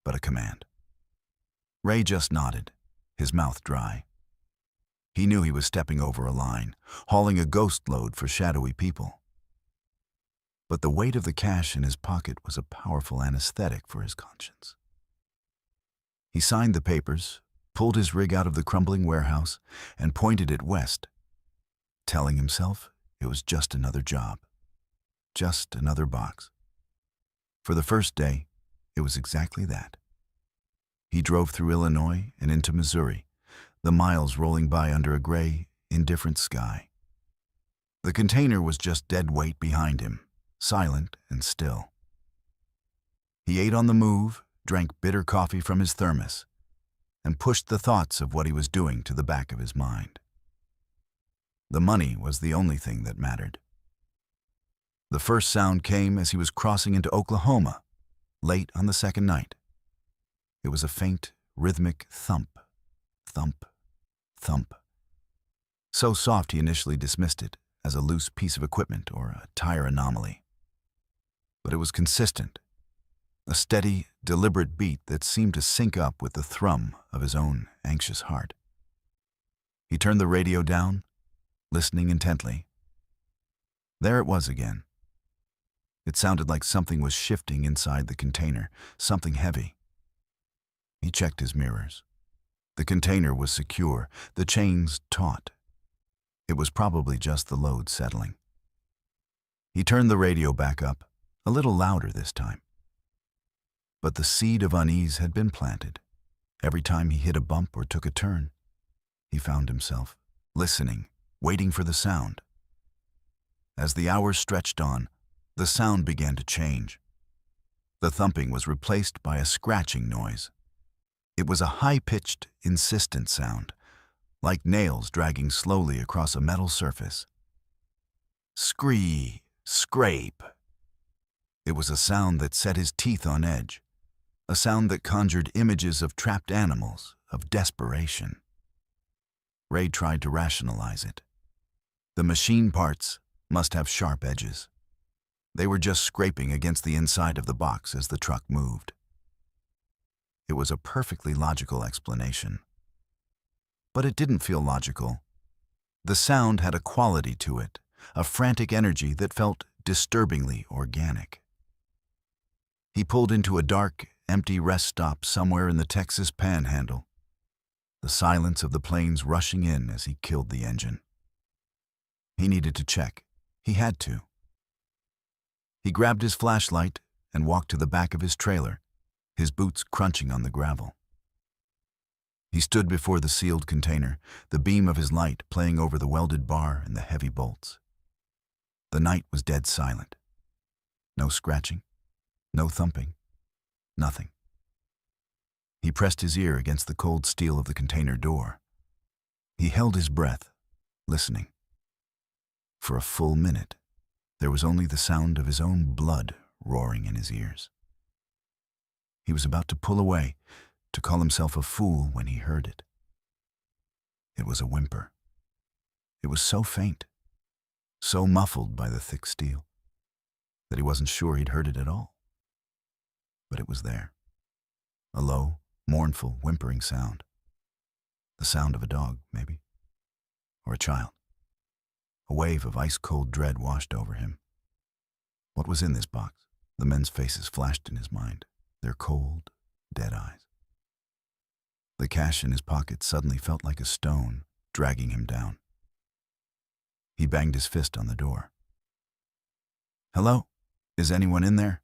but a command. Ray just nodded, his mouth dry. He knew he was stepping over a line, hauling a ghost load for shadowy people. But the weight of the cash in his pocket was a powerful anesthetic for his conscience. He signed the papers, pulled his rig out of the crumbling warehouse, and pointed it west, telling himself it was just another job, just another box. For the first day, it was exactly that. He drove through Illinois and into Missouri, the miles rolling by under a gray, indifferent sky. The container was just dead weight behind him, silent and still. He ate on the move, drank bitter coffee from his thermos, and pushed the thoughts of what he was doing to the back of his mind. The money was the only thing that mattered. The first sound came as he was crossing into Oklahoma, late on the 2nd night. It was a faint, rhythmic thump, thump, thump. So soft he initially dismissed it as a loose piece of equipment or a tire anomaly. But it was consistent, a steady, deliberate beat that seemed to sync up with the thrum of his own anxious heart. He turned the radio down, listening intently. There it was again. It sounded like something was shifting inside the container, something heavy. He checked his mirrors. The container was secure, the chains taut. It was probably just the load settling. He turned the radio back up, a little louder this time. But the seed of unease had been planted. Every time he hit a bump or took a turn, he found himself listening, waiting for the sound. As the hours stretched on, the sound began to change. The thumping was replaced by a scratching noise. It was a high-pitched, insistent sound, like nails dragging slowly across a metal surface. Scree, scrape. It was a sound that set his teeth on edge, a sound that conjured images of trapped animals, of desperation. Ray tried to rationalize it. The machine parts must have sharp edges. They were just scraping against the inside of the box as the truck moved. It was a perfectly logical explanation. But it didn't feel logical. The sound had a quality to it, a frantic energy that felt disturbingly organic. He pulled into a dark, empty rest stop somewhere in the Texas Panhandle, the silence of the planes rushing in as he killed the engine. He needed to check. He had to. He grabbed his flashlight and walked to the back of his trailer, his boots crunching on the gravel. He stood before the sealed container, the beam of his light playing over the welded bar and the heavy bolts. The night was dead silent. No scratching, no thumping, nothing. He pressed his ear against the cold steel of the container door. He held his breath, listening. For a full minute, there was only the sound of his own blood roaring in his ears. He was about to pull away, to call himself a fool when he heard it. It was a whimper. It was so faint, so muffled by the thick steel, that he wasn't sure he'd heard it at all. But it was there. A low, mournful, whimpering sound. The sound of a dog, maybe. Or a child. A wave of ice-cold dread washed over him. What was in this box? The men's faces flashed in his mind, their cold, dead eyes. The cash in his pocket suddenly felt like a stone, dragging him down. He banged his fist on the door. "Hello? Is anyone in there?"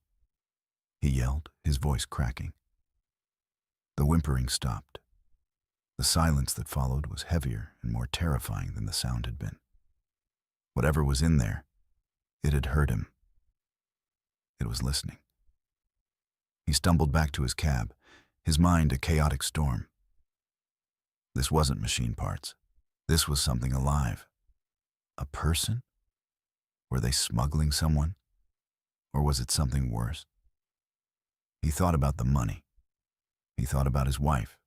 he yelled, his voice cracking. The whimpering stopped. The silence that followed was heavier and more terrifying than the sound had been. Whatever was in there, it had heard him. It was listening. He stumbled back to his cab, his mind a chaotic storm. This wasn't machine parts. This was something alive. A person? Were they smuggling someone? Or was it something worse? He thought about the money. He thought about his wife.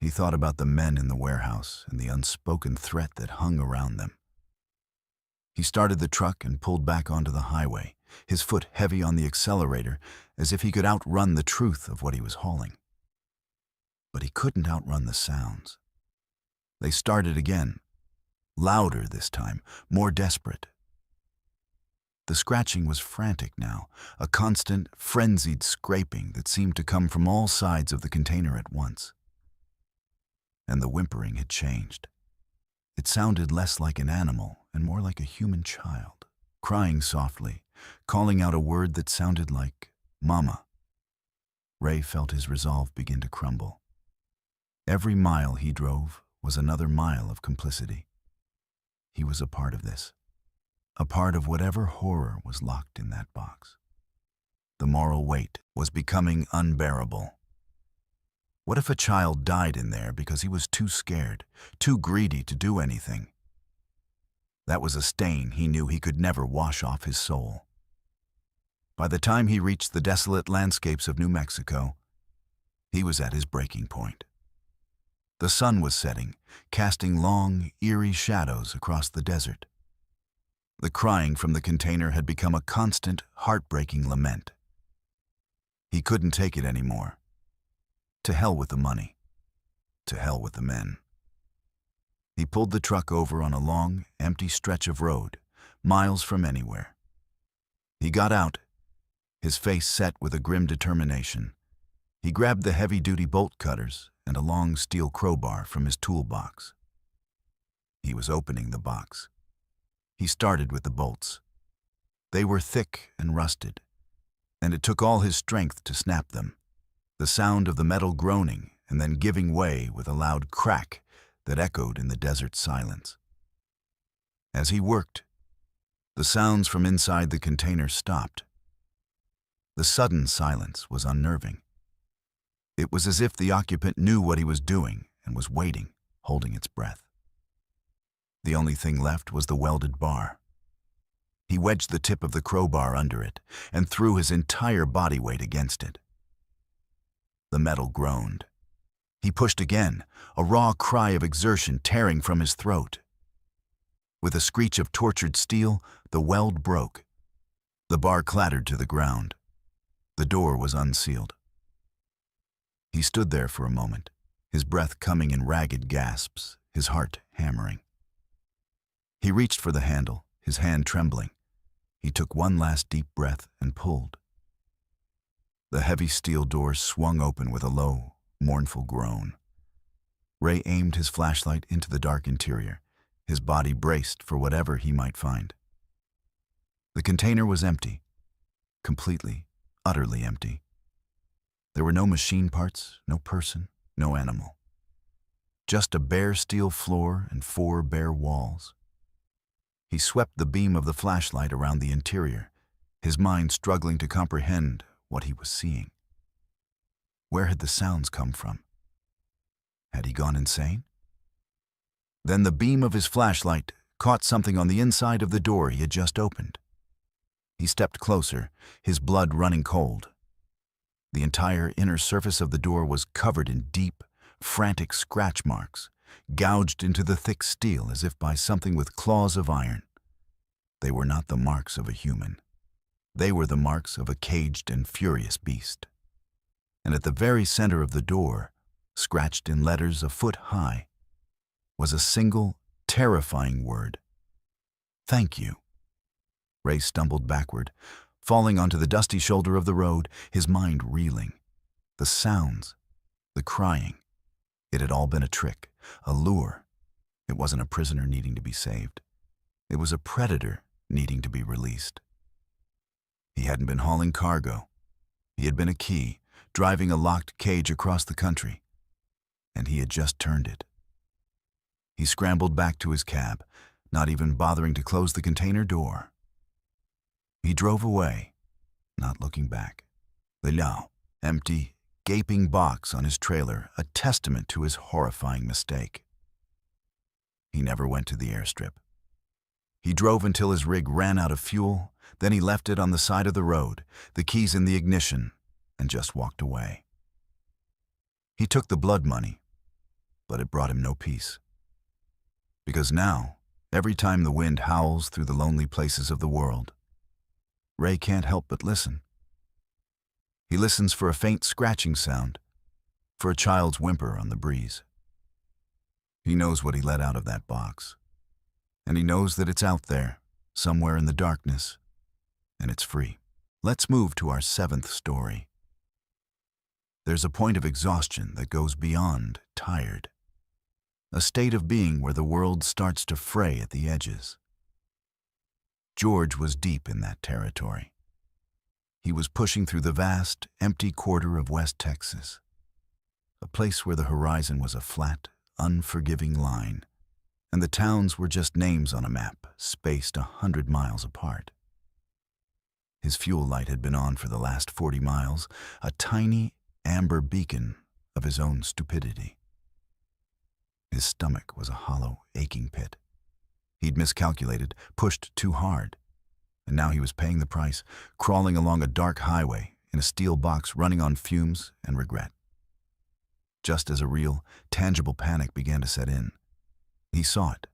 He thought about the men in the warehouse and the unspoken threat that hung around them. He started the truck and pulled back onto the highway, his foot heavy on the accelerator, as if he could outrun the truth of what he was hauling. But he couldn't outrun the sounds. They started again, louder this time, more desperate. The scratching was frantic now, a constant, frenzied scraping that seemed to come from all sides of the container at once. And the whimpering had changed. It sounded less like an animal and more like a human child, crying softly, calling out a word that sounded like "Mama." Ray felt his resolve begin to crumble. Every mile he drove was another mile of complicity. He was a part of this, a part of whatever horror was locked in that box. The moral weight was becoming unbearable. What if a child died in there because he was too scared, too greedy to do anything? That was a stain he knew he could never wash off his soul. By the time he reached the desolate landscapes of New Mexico, he was at his breaking point. The sun was setting, casting long, eerie shadows across the desert. The crying from the container had become a constant, heartbreaking lament. He couldn't take it anymore. To hell with the money. To hell with the men. He pulled the truck over on a long, empty stretch of road, miles from anywhere. He got out, his face set with a grim determination. He grabbed the heavy-duty bolt cutters and a long steel crowbar from his toolbox. He was opening the box. He started with the bolts. They were thick and rusted, and it took all his strength to snap them. The sound of the metal groaning and then giving way with a loud crack that echoed in the desert silence. As he worked, the sounds from inside the container stopped. The sudden silence was unnerving. It was as if the occupant knew what he was doing and was waiting, holding its breath. The only thing left was the welded bar. He wedged the tip of the crowbar under it and threw his entire body weight against it. The metal groaned. He pushed again, a raw cry of exertion tearing from his throat. With a screech of tortured steel, the weld broke. The bar clattered to the ground. The door was unsealed. He stood there for a moment, his breath coming in ragged gasps, his heart hammering. He reached for the handle, his hand trembling. He took one last deep breath and pulled. The heavy steel door swung open with a low, mournful groan. Ray aimed his flashlight into the dark interior, his body braced for whatever he might find. The container was empty, completely, utterly empty. There were no machine parts, no person, no animal. Just a bare steel floor and 4 bare walls. He swept the beam of the flashlight around the interior, his mind struggling to comprehend what he was seeing. Where had the sounds come from? Had he gone insane? Then the beam of his flashlight caught something on the inside of the door he had just opened. He stepped closer, his blood running cold. The entire inner surface of the door was covered in deep, frantic scratch marks, gouged into the thick steel as if by something with claws of iron. They were not the marks of a human. They were the marks of a caged and furious beast. And at the very center of the door, scratched in letters a foot high, was a single, terrifying word. "Thank you." Ray stumbled backward, falling onto the dusty shoulder of the road, his mind reeling. The sounds, the crying, it had all been a trick, a lure. It wasn't a prisoner needing to be saved. It was a predator needing to be released. He hadn't been hauling cargo. He had been a key, driving a locked cage across the country. And he had just turned it. He scrambled back to his cab, not even bothering to close the container door. He drove away, not looking back. The now empty, gaping box on his trailer, a testament to his horrifying mistake. He never went to the airstrip. He drove until his rig ran out of fuel, then he left it on the side of the road, the keys in the ignition, and just walked away. He took the blood money, but it brought him no peace. Because now, every time the wind howls through the lonely places of the world, Ray can't help but listen. He listens for a faint scratching sound, for a child's whimper on the breeze. He knows what he let out of that box, and he knows that it's out there, somewhere in the darkness, and it's free. Let's move to our 7th story. There's a point of exhaustion that goes beyond tired, a state of being where the world starts to fray at the edges. George was deep in that territory. He was pushing through the vast, empty quarter of West Texas, a place where the horizon was a flat, unforgiving line, and the towns were just names on a map, spaced 100 miles apart. His fuel light had been on for the last 40 miles, a tiny, amber beacon of his own stupidity. His stomach was a hollow, aching pit. He'd miscalculated, pushed too hard, and now he was paying the price, crawling along a dark highway in a steel box running on fumes and regret. Just as a real, tangible panic began to set in, he saw it,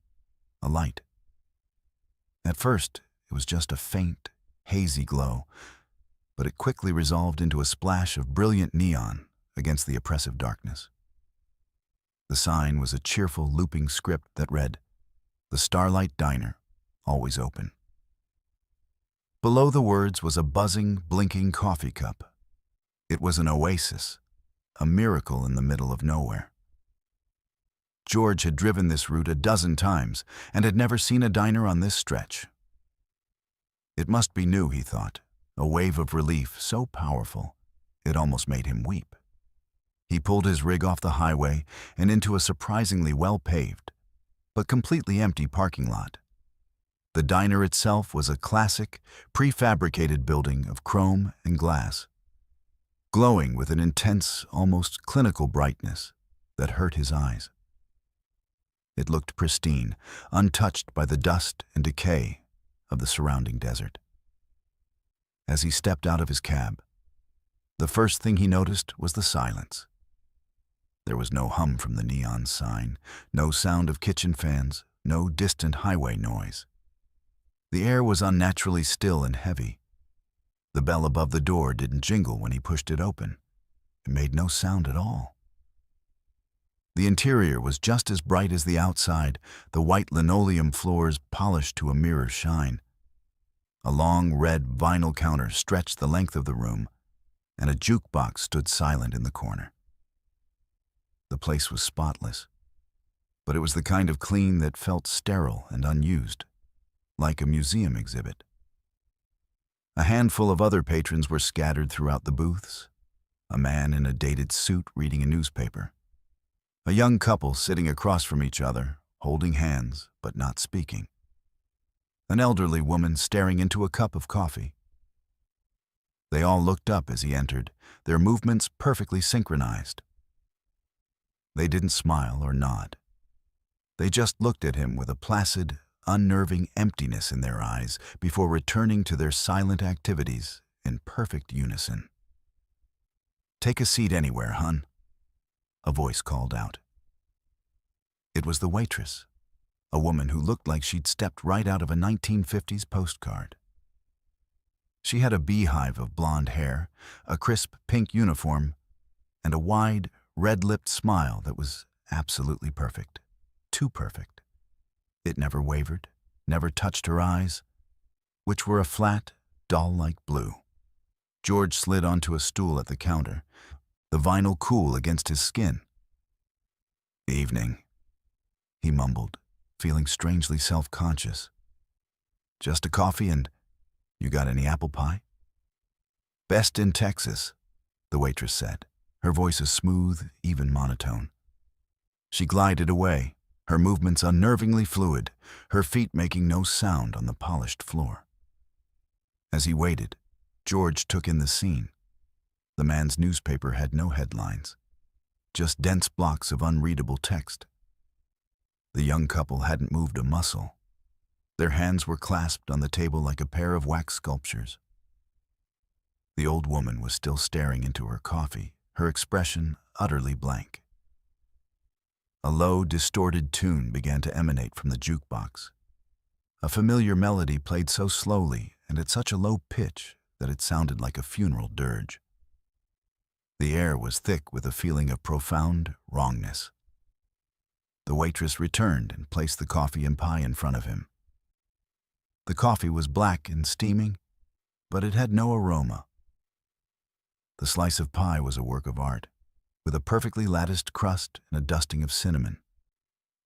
a light. At first, it was just a faint, hazy glow, but it quickly resolved into a splash of brilliant neon against the oppressive darkness. The sign was a cheerful, looping script that read, "The Starlight Diner, always open." Below the words was a buzzing, blinking coffee cup. It was an oasis, a miracle in the middle of nowhere. George had driven this route a dozen times and had never seen a diner on this stretch. It must be new, he thought, a wave of relief so powerful it almost made him weep. He pulled his rig off the highway and into a surprisingly well-paved, but completely empty parking lot. The diner itself was a classic, prefabricated building of chrome and glass, glowing with an intense, almost clinical brightness that hurt his eyes. It looked pristine, untouched by the dust and decay of the surrounding desert. As he stepped out of his cab, the first thing he noticed was the silence. There was no hum from the neon sign, no sound of kitchen fans, no distant highway noise. The air was unnaturally still and heavy. The bell above the door didn't jingle when he pushed it open. It made no sound at all. The interior was just as bright as the outside, the white linoleum floors polished to a mirror shine. A long red vinyl counter stretched the length of the room, and a jukebox stood silent in the corner. The place was spotless, but it was the kind of clean that felt sterile and unused, like a museum exhibit. A handful of other patrons were scattered throughout the booths, a man in a dated suit reading a newspaper, a young couple sitting across from each other, holding hands but not speaking, an elderly woman staring into a cup of coffee. They all looked up as he entered, their movements perfectly synchronized. They didn't smile or nod. They just looked at him with a placid, unnerving emptiness in their eyes before returning to their silent activities in perfect unison. "Take a seat anywhere, hun," a voice called out. It was the waitress, a woman who looked like she'd stepped right out of a 1950s postcard. She had a beehive of blonde hair, a crisp pink uniform, and a wide, red-lipped smile that was absolutely perfect. Too perfect. It never wavered, never touched her eyes, which were a flat, doll-like blue. George slid onto a stool at the counter, the vinyl cool against his skin. "Evening," he mumbled, feeling strangely self-conscious. "Just a coffee and you got any apple pie?" "Best in Texas," the waitress said, her voice a smooth, even monotone. She glided away, her movements unnervingly fluid, her feet making no sound on the polished floor. As he waited, George took in the scene. The man's newspaper had no headlines, just dense blocks of unreadable text. The young couple hadn't moved a muscle. Their hands were clasped on the table like a pair of wax sculptures. The old woman was still staring into her coffee, her expression utterly blank. A low, distorted tune began to emanate from the jukebox. A familiar melody played so slowly and at such a low pitch that it sounded like a funeral dirge. The air was thick with a feeling of profound wrongness. The waitress returned and placed the coffee and pie in front of him. The coffee was black and steaming, but it had no aroma. The slice of pie was a work of art, with a perfectly latticed crust and a dusting of cinnamon.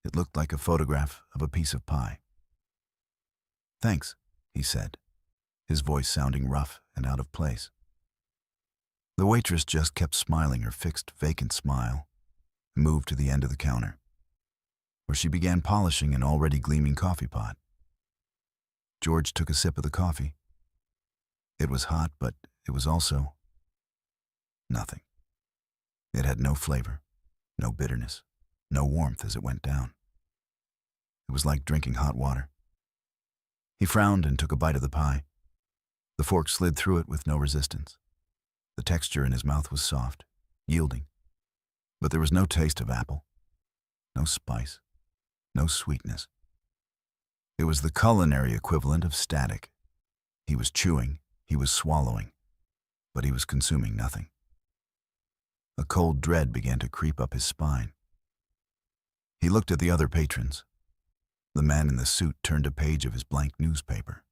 It looked like a photograph of a piece of pie. "Thanks," he said, his voice sounding rough and out of place. The waitress just kept smiling her fixed, vacant smile and moved to the end of the counter, where she began polishing an already gleaming coffee pot. George took a sip of the coffee. It was hot, but it was also nothing. It had no flavor, no bitterness, no warmth as it went down. It was like drinking hot water. He frowned and took a bite of the pie. The fork slid through it with no resistance. The texture in his mouth was soft, yielding, but there was no taste of apple, no spice, no sweetness. It was the culinary equivalent of static. He was chewing, he was swallowing, but he was consuming nothing. A cold dread began to creep up his spine. He looked at the other patrons. The man in the suit turned a page of his blank newspaper.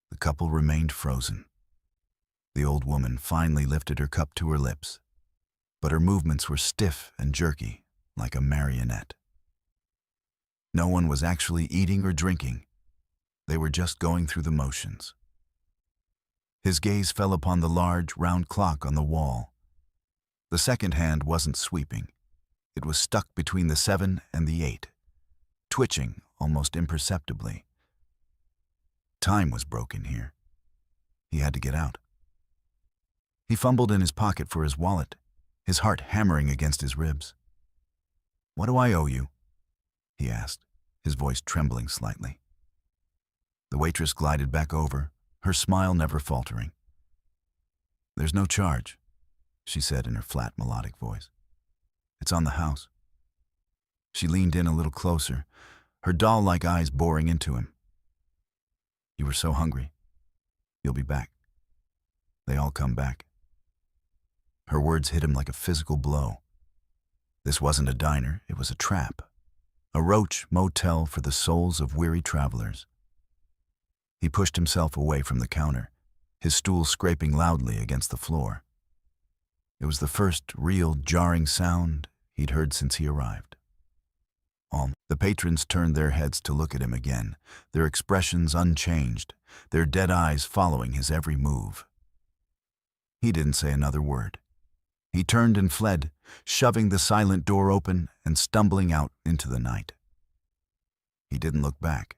The couple remained frozen. The old woman finally lifted her cup to her lips, but her movements were stiff and jerky, like a marionette. No one was actually eating or drinking. They were just going through the motions. His gaze fell upon the large, round clock on the wall. The second hand wasn't sweeping. It was stuck between the 7 and the 8, twitching almost imperceptibly. Time was broken here. He had to get out. He fumbled in his pocket for his wallet, his heart hammering against his ribs. "What do I owe you?" he asked, his voice trembling slightly. The waitress glided back over, her smile never faltering. "There's no charge," she said in her flat, melodic voice. "It's on the house." She leaned in a little closer, her doll-like eyes boring into him. "You were so hungry. You'll be back. They all come back." Her words hit him like a physical blow. This wasn't a diner, it was a trap. A roach motel for the souls of weary travelers. He pushed himself away from the counter, his stool scraping loudly against the floor. It was the first real jarring sound he'd heard since he arrived. The patrons turned their heads to look at him again, their expressions unchanged, their dead eyes following his every move. He didn't say another word. He turned and fled, shoving the silent door open and stumbling out into the night. He didn't look back.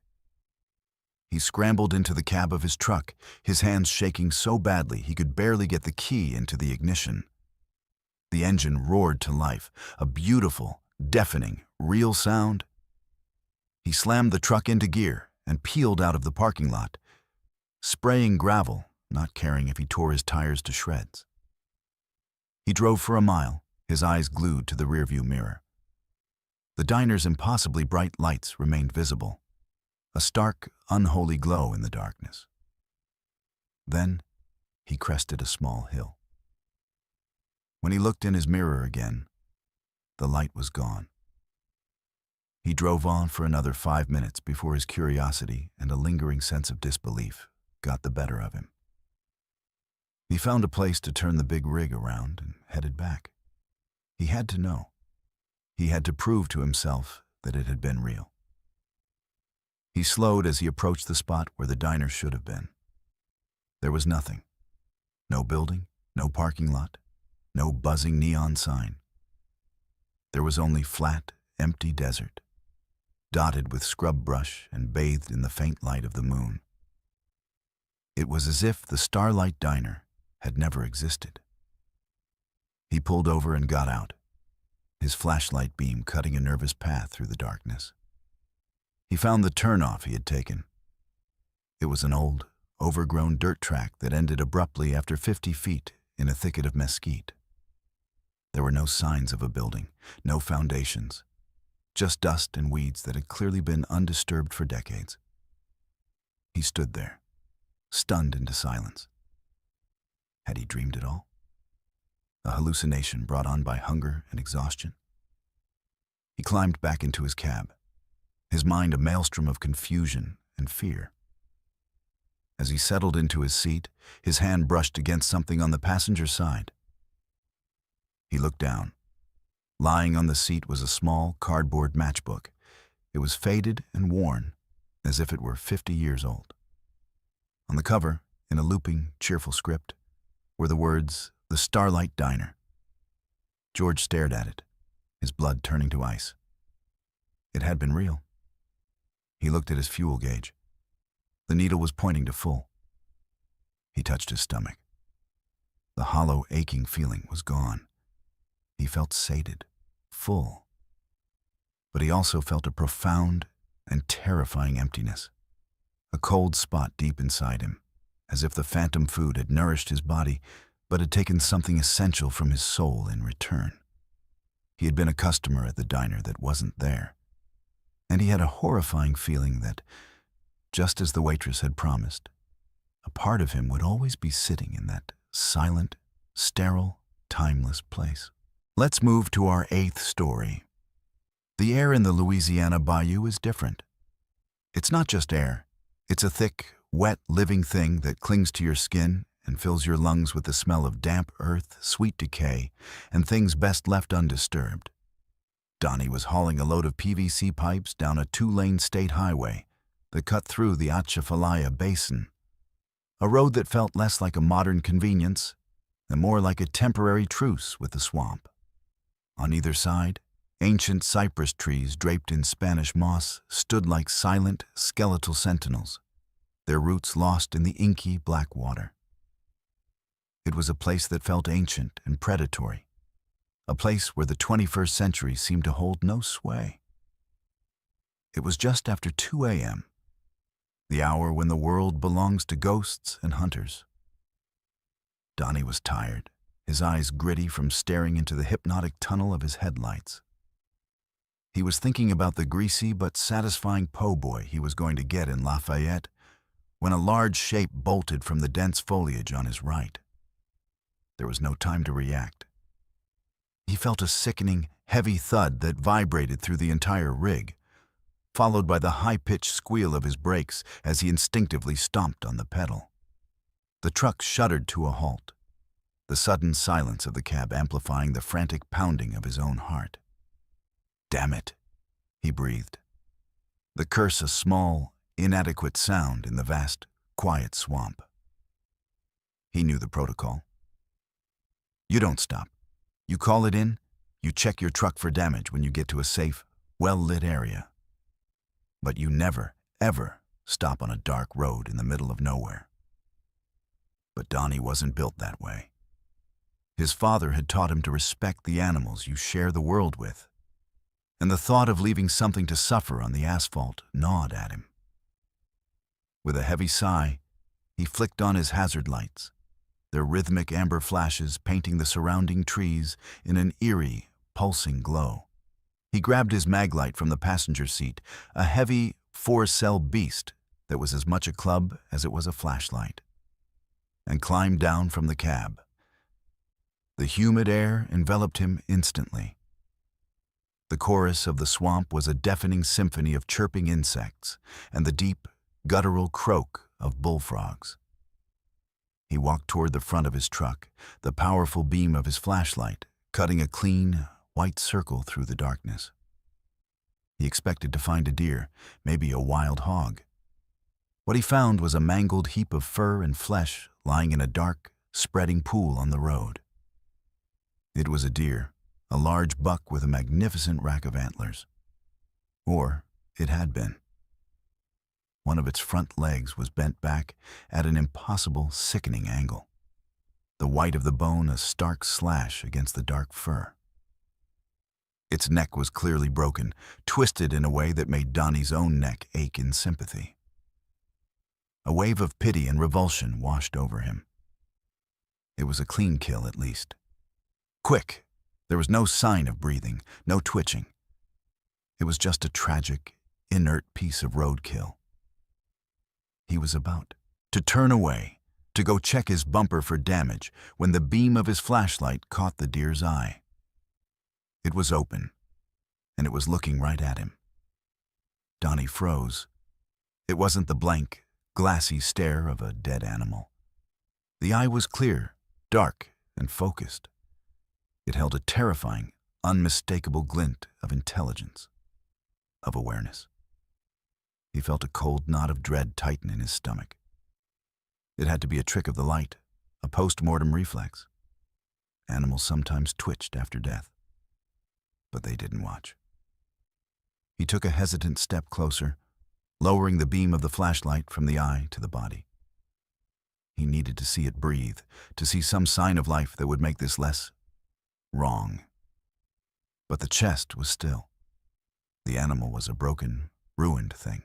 He scrambled into the cab of his truck, his hands shaking so badly he could barely get the key into the ignition. The engine roared to life, a beautiful, deafening, real sound. He slammed the truck into gear and peeled out of the parking lot, spraying gravel, not caring if he tore his tires to shreds. He drove for a mile, his eyes glued to the rearview mirror. The diner's impossibly bright lights remained visible, a stark, unholy glow in the darkness. Then he crested a small hill. When he looked in his mirror again, the light was gone. He drove on for another 5 minutes before his curiosity and a lingering sense of disbelief got the better of him. He found a place to turn the big rig around and headed back. He had to know. He had to prove to himself that it had been real. He slowed as he approached the spot where the diner should have been. There was nothing. No building, no parking lot, no buzzing neon sign. There was only flat, empty desert, dotted with scrub brush and bathed in the faint light of the moon. It was as if the Starlight Diner had never existed. He pulled over and got out, his flashlight beam cutting a nervous path through the darkness. He found the turnoff he had taken. It was an old, overgrown dirt track that ended abruptly after 50 feet in a thicket of mesquite. There were no signs of a building, no foundations, just dust and weeds that had clearly been undisturbed for decades. He stood there, stunned into silence. Had he dreamed it all? A hallucination brought on by hunger and exhaustion? He climbed back into his cab, his mind a maelstrom of confusion and fear. As he settled into his seat, his hand brushed against something on the passenger side. He looked down. Lying on the seat was a small cardboard matchbook. It was faded and worn, as if it were 50 years old. On the cover, in a looping, cheerful script, were the words, "The Starlight Diner." George stared at it, his blood turning to ice. It had been real. He looked at his fuel gauge. The needle was pointing to full. He touched his stomach. The hollow, aching feeling was gone. He felt sated, full. But he also felt a profound and terrifying emptiness, a cold spot deep inside him, as if the phantom food had nourished his body, but had taken something essential from his soul in return. He had been a customer at the diner that wasn't there, and he had a horrifying feeling that, just as the waitress had promised, a part of him would always be sitting in that silent, sterile, timeless place. Let's move to our 8th story. The air in the Louisiana bayou is different. It's not just air. It's a thick, wet, living thing that clings to your skin and fills your lungs with the smell of damp earth, sweet decay, and things best left undisturbed. Donnie was hauling a load of PVC pipes down a 2-lane state highway that cut through the Atchafalaya Basin, a road that felt less like a modern convenience and more like a temporary truce with the swamp. On either side, ancient cypress trees draped in Spanish moss stood like silent, skeletal sentinels, their roots lost in the inky black water. It was a place that felt ancient and predatory, a place where the 21st century seemed to hold no sway. It was just after 2 a.m. the hour when the world belongs to ghosts and hunters. Donnie was tired, his eyes gritty from staring into the hypnotic tunnel of his headlights. He was thinking about the greasy but satisfying po' boy he was going to get in Lafayette when a large shape bolted from the dense foliage on his right. There was no time to react. He felt a sickening, heavy thud that vibrated through the entire rig, followed by the high-pitched squeal of his brakes as he instinctively stomped on the pedal. The truck shuddered to a halt, the sudden silence of the cab amplifying the frantic pounding of his own heart. "Damn it," he breathed. The curse a small, inadequate sound in the vast, quiet swamp. He knew the protocol. You don't stop. You call it in, you check your truck for damage when you get to a safe, well-lit area. But you never, ever stop on a dark road in the middle of nowhere. But Donnie wasn't built that way. His father had taught him to respect the animals you share the world with, and the thought of leaving something to suffer on the asphalt gnawed at him. With a heavy sigh, he flicked on his hazard lights, their rhythmic amber flashes painting the surrounding trees in an eerie, pulsing glow. He grabbed his maglite from the passenger seat, a heavy, four-cell beast that was as much a club as it was a flashlight, and climbed down from the cab. The humid air enveloped him instantly. The chorus of the swamp was a deafening symphony of chirping insects and the deep, guttural croak of bullfrogs. He walked toward the front of his truck, the powerful beam of his flashlight cutting a clean, white circle through the darkness. He expected to find a deer, maybe a wild hog. What he found was a mangled heap of fur and flesh lying in a dark, spreading pool on the road. It was a deer, a large buck with a magnificent rack of antlers. Or it had been. One of its front legs was bent back at an impossible, sickening angle, the white of the bone a stark slash against the dark fur. Its neck was clearly broken, twisted in a way that made Donnie's own neck ache in sympathy. A wave of pity and revulsion washed over him. It was a clean kill, at least. Quick! There was no sign of breathing, no twitching. It was just a tragic, inert piece of roadkill. He was about to turn away, to go check his bumper for damage, when the beam of his flashlight caught the deer's eye. It was open, and it was looking right at him. Donnie froze. It wasn't the blank, glassy stare of a dead animal. The eye was clear, dark, and focused. It held a terrifying, unmistakable glint of intelligence, of awareness. He felt a cold knot of dread tighten in his stomach. It had to be a trick of the light, a post-mortem reflex. Animals sometimes twitched after death, but they didn't watch. He took a hesitant step closer, lowering the beam of the flashlight from the eye to the body. He needed to see it breathe, to see some sign of life that would make this less wrong. But the chest was still. The animal was a broken, ruined thing.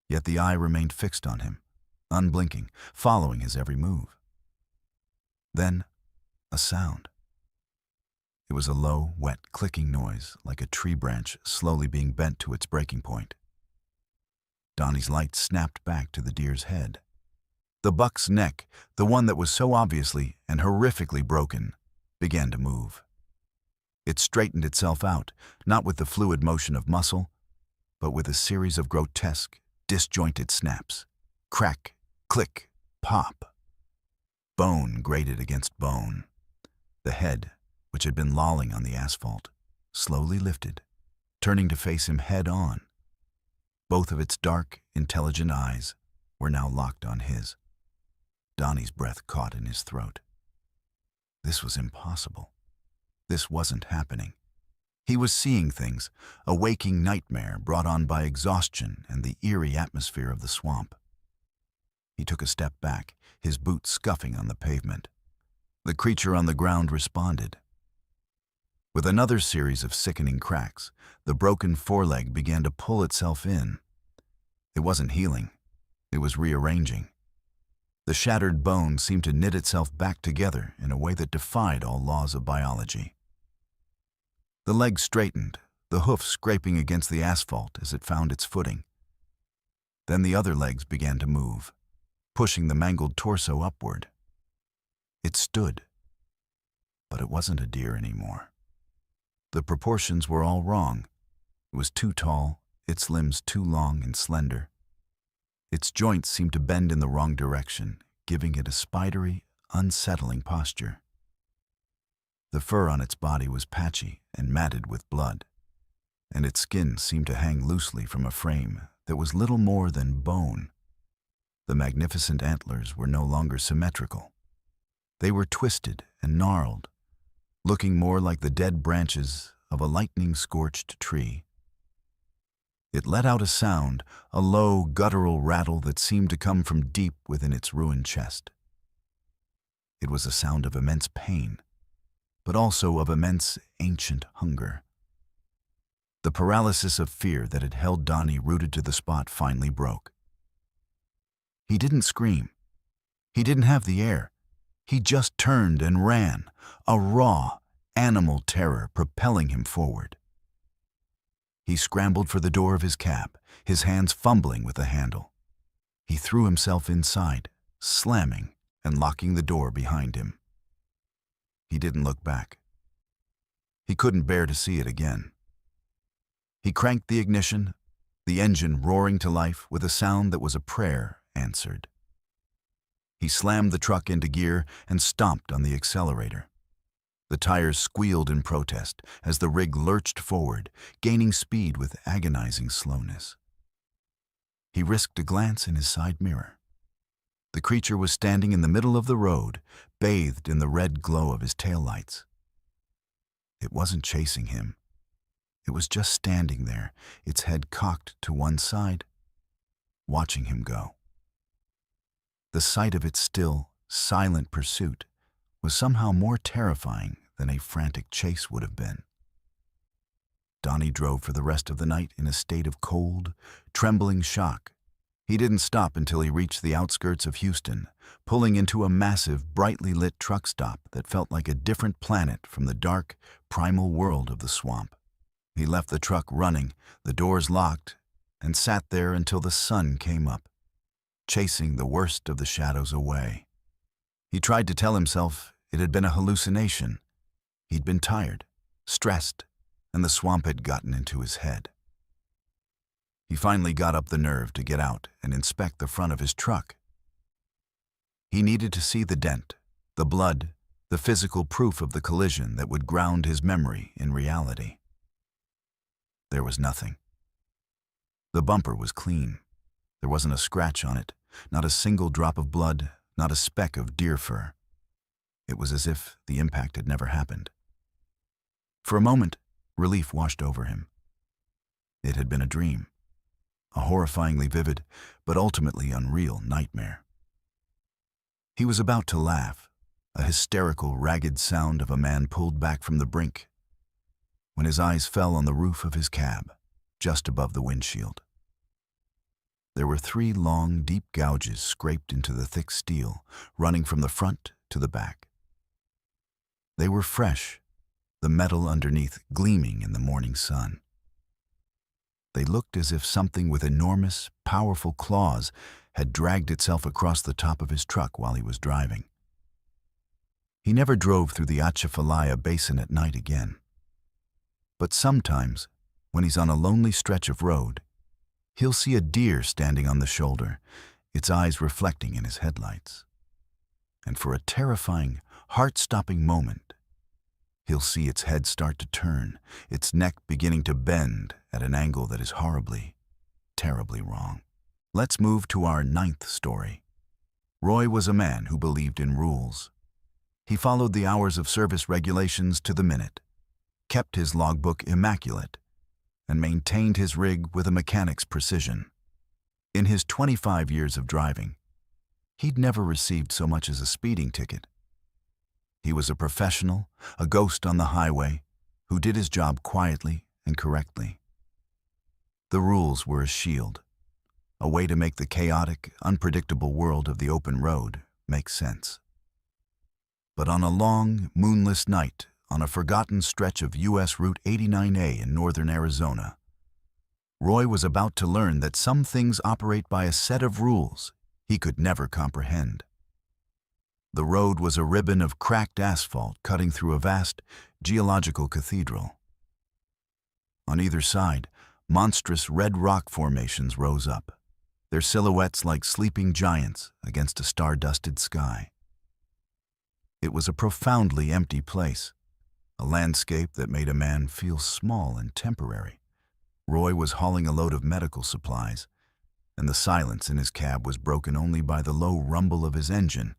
Yet the eye remained fixed on him, unblinking, following his every move. Then, a sound. It was a low, wet, clicking noise, like a tree branch slowly being bent to its breaking point. Donnie's light snapped back to the deer's head. The buck's neck, the one that was so obviously and horrifically broken, began to move. It straightened itself out, not with the fluid motion of muscle, but with a series of grotesque, disjointed snaps. Crack, click, pop. Bone grated against bone. The head, which had been lolling on the asphalt, slowly lifted, turning to face him head-on. Both of its dark, intelligent eyes were now locked on his. Donnie's breath caught in his throat. This was impossible. This wasn't happening. He was seeing things, a waking nightmare brought on by exhaustion and the eerie atmosphere of the swamp. He took a step back, his boots scuffing on the pavement. The creature on the ground responded. With another series of sickening cracks, the broken foreleg began to pull itself in. It wasn't healing, It was rearranging. The shattered bone seemed to knit itself back together in a way that defied all laws of biology. The leg straightened, the hoof scraping against the asphalt as it found its footing. Then the other legs began to move, pushing the mangled torso upward. It stood, but it wasn't a deer anymore. The proportions were all wrong. It was too tall, its limbs too long and slender. Its joints seemed to bend in the wrong direction, giving it a spidery, unsettling posture. The fur on its body was patchy and matted with blood, and its skin seemed to hang loosely from a frame that was little more than bone. The magnificent antlers were no longer symmetrical. They were twisted and gnarled, looking more like the dead branches of a lightning-scorched tree. It let out a sound, a low, guttural rattle that seemed to come from deep within its ruined chest. It was a sound of immense pain, but also of immense, ancient hunger. The paralysis of fear that had held Donnie rooted to the spot finally broke. He didn't scream. He didn't have the air. He just turned and ran, a raw, animal terror propelling him forward. He scrambled for the door of his cab, his hands fumbling with the handle. He threw himself inside, slamming and locking the door behind him. He didn't look back. He couldn't bear to see it again. He cranked the ignition, the engine roaring to life with a sound that was a prayer answered. He slammed the truck into gear and stomped on the accelerator. The tires squealed in protest as the rig lurched forward, gaining speed with agonizing slowness. He risked a glance in his side mirror. The creature was standing in the middle of the road, bathed in the red glow of his taillights. It wasn't chasing him. It was just standing there, its head cocked to one side, watching him go. The sight of its still, silent pursuit was somehow more terrifying than a frantic chase would have been. Donnie drove for the rest of the night in a state of cold, trembling shock. He didn't stop until he reached the outskirts of Houston, pulling into a massive, brightly lit truck stop that felt like a different planet from the dark, primal world of the swamp. He left the truck running, the doors locked, and sat there until the sun came up, chasing the worst of the shadows away. He tried to tell himself it had been a hallucination. He'd been tired, stressed, and the swamp had gotten into his head. He finally got up the nerve to get out and inspect the front of his truck. He needed to see the dent, the blood, the physical proof of the collision that would ground his memory in reality. There was nothing. The bumper was clean. There wasn't a scratch on it, not a single drop of blood, not a speck of deer fur. It was as if the impact had never happened. For a moment, relief washed over him. It had been a dream, a horrifyingly vivid, but ultimately unreal nightmare. He was about to laugh, a hysterical, ragged sound of a man pulled back from the brink, when his eyes fell on the roof of his cab, just above the windshield. There were 3 long, deep gouges scraped into the thick steel, running from the front to the back. They were fresh, the metal underneath gleaming in the morning sun. They looked as if something with enormous, powerful claws had dragged itself across the top of his truck while he was driving. He never drove through the Atchafalaya Basin at night again. But sometimes, when he's on a lonely stretch of road, he'll see a deer standing on the shoulder, its eyes reflecting in his headlights. And for a terrifying, heart-stopping moment, he'll see its head start to turn, its neck beginning to bend at an angle that is horribly, terribly wrong. Let's move to our 9th story. Roy was a man who believed in rules. He followed the hours of service regulations to the minute, kept his logbook immaculate, and maintained his rig with a mechanic's precision. In his 25 years of driving, he'd never received so much as a speeding ticket. He was a professional, a ghost on the highway, who did his job quietly and correctly. The rules were a shield, a way to make the chaotic, unpredictable world of the open road make sense. But on a long, moonless night, on a forgotten stretch of U.S. Route 89A in northern Arizona, Roy was about to learn that some things operate by a set of rules he could never comprehend. The road was a ribbon of cracked asphalt cutting through a vast, geological cathedral. On either side, monstrous red rock formations rose up, their silhouettes like sleeping giants against a star-dusted sky. It was a profoundly empty place, a landscape that made a man feel small and temporary. Roy was hauling a load of medical supplies, and the silence in his cab was broken only by the low rumble of his engine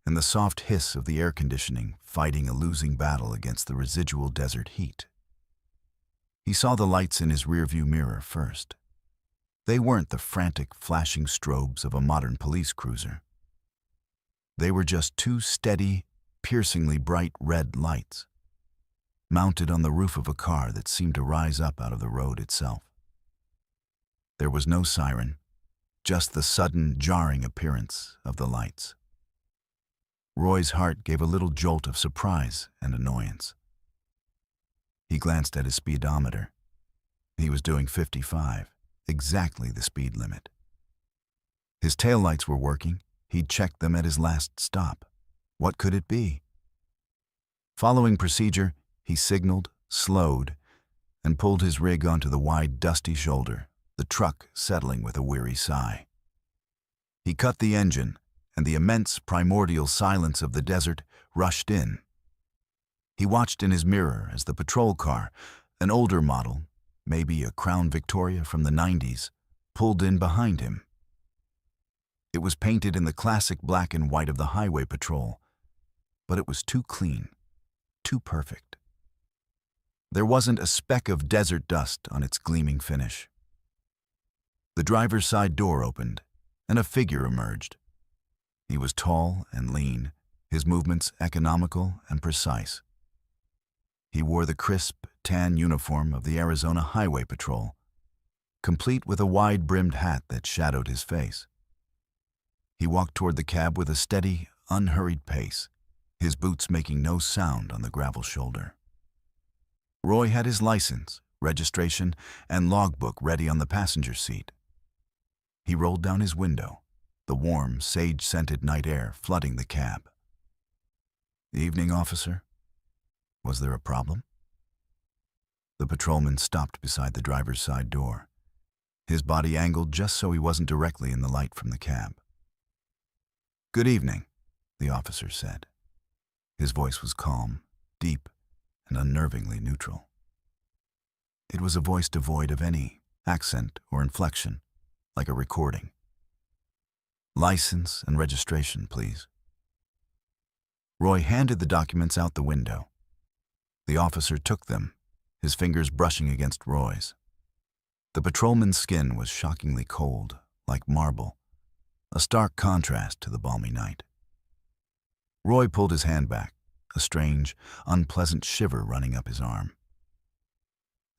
and the soft hiss of the air conditioning fighting a losing battle against the residual desert heat. He saw the lights in his rearview mirror first. They weren't the frantic, flashing strobes of a modern police cruiser. They were just two steady, piercingly bright red lights, mounted on the roof of a car that seemed to rise up out of the road itself. There was no siren, just the sudden, jarring appearance of the lights. Roy's heart gave a little jolt of surprise and annoyance. He glanced at his speedometer. He was doing 55, exactly the speed limit. His taillights were working. He'd checked them at his last stop. What could it be? Following procedure, he signaled, slowed, and pulled his rig onto the wide, dusty shoulder, the truck settling with a weary sigh. He cut the engine, and the immense primordial silence of the desert rushed in. He watched in his mirror as the patrol car, an older model, maybe a Crown Victoria from the 90s, pulled in behind him. It was painted in the classic black and white of the highway patrol, but it was too clean, too perfect. There wasn't a speck of desert dust on its gleaming finish. The driver's side door opened, and a figure emerged. He was tall and lean, his movements economical and precise. He wore the crisp, tan uniform of the Arizona Highway Patrol, complete with a wide-brimmed hat that shadowed his face. He walked toward the cab with a steady, unhurried pace, his boots making no sound on the gravel shoulder. Roy had his license, registration, and logbook ready on the passenger seat. He rolled down his window, the warm, sage-scented night air flooding the cab. "Evening, officer. Was there a problem?" The patrolman stopped beside the driver's side door, his body angled just so he wasn't directly in the light from the cab. "Good evening," the officer said. His voice was calm, deep, and unnervingly neutral. It was a voice devoid of any accent or inflection, like a recording. "License and registration, please." Roy handed the documents out the window. The officer took them, his fingers brushing against Roy's. The patrolman's skin was shockingly cold, like marble, a stark contrast to the balmy night. Roy pulled his hand back, a strange, unpleasant shiver running up his arm.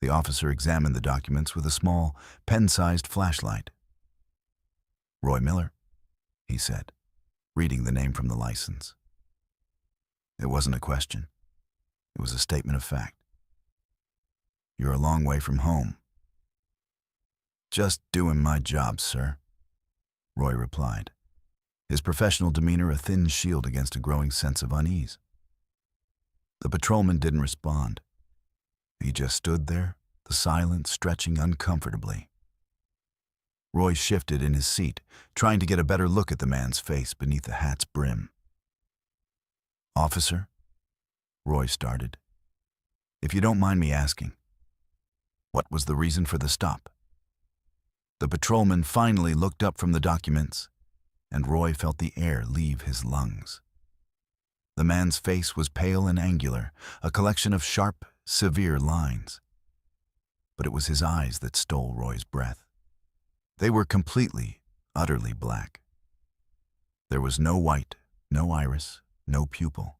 The officer examined the documents with a small, pen-sized flashlight. "Roy Miller," he said, reading the name from the license. It wasn't a question. It was a statement of fact. "You're a long way from home." "Just doing my job, sir," Roy replied, his professional demeanor a thin shield against a growing sense of unease. The patrolman didn't respond. He just stood there, the silence stretching uncomfortably. Roy shifted in his seat, trying to get a better look at the man's face beneath the hat's brim. "Officer," Roy started, "if you don't mind me asking, what was the reason for the stop?" The patrolman finally looked up from the documents, and Roy felt the air leave his lungs. The man's face was pale and angular, a collection of sharp, severe lines. But it was his eyes that stole Roy's breath. They were completely, utterly black. There was no white, no iris, no pupil.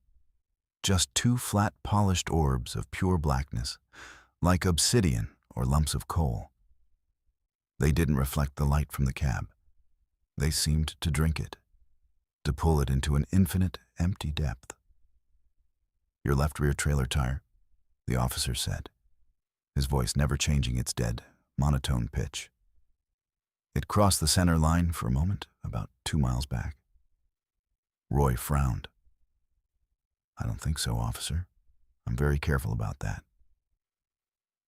Just two flat, polished orbs of pure blackness, like obsidian or lumps of coal. They didn't reflect the light from the cab. They seemed to drink it, to pull it into an infinite, empty depth. "Your left rear trailer tire," the officer said, his voice never changing its dead, monotone pitch. "It crossed the center line for a moment, about 2 miles back." Roy frowned. "I don't think so, officer. I'm very careful about that."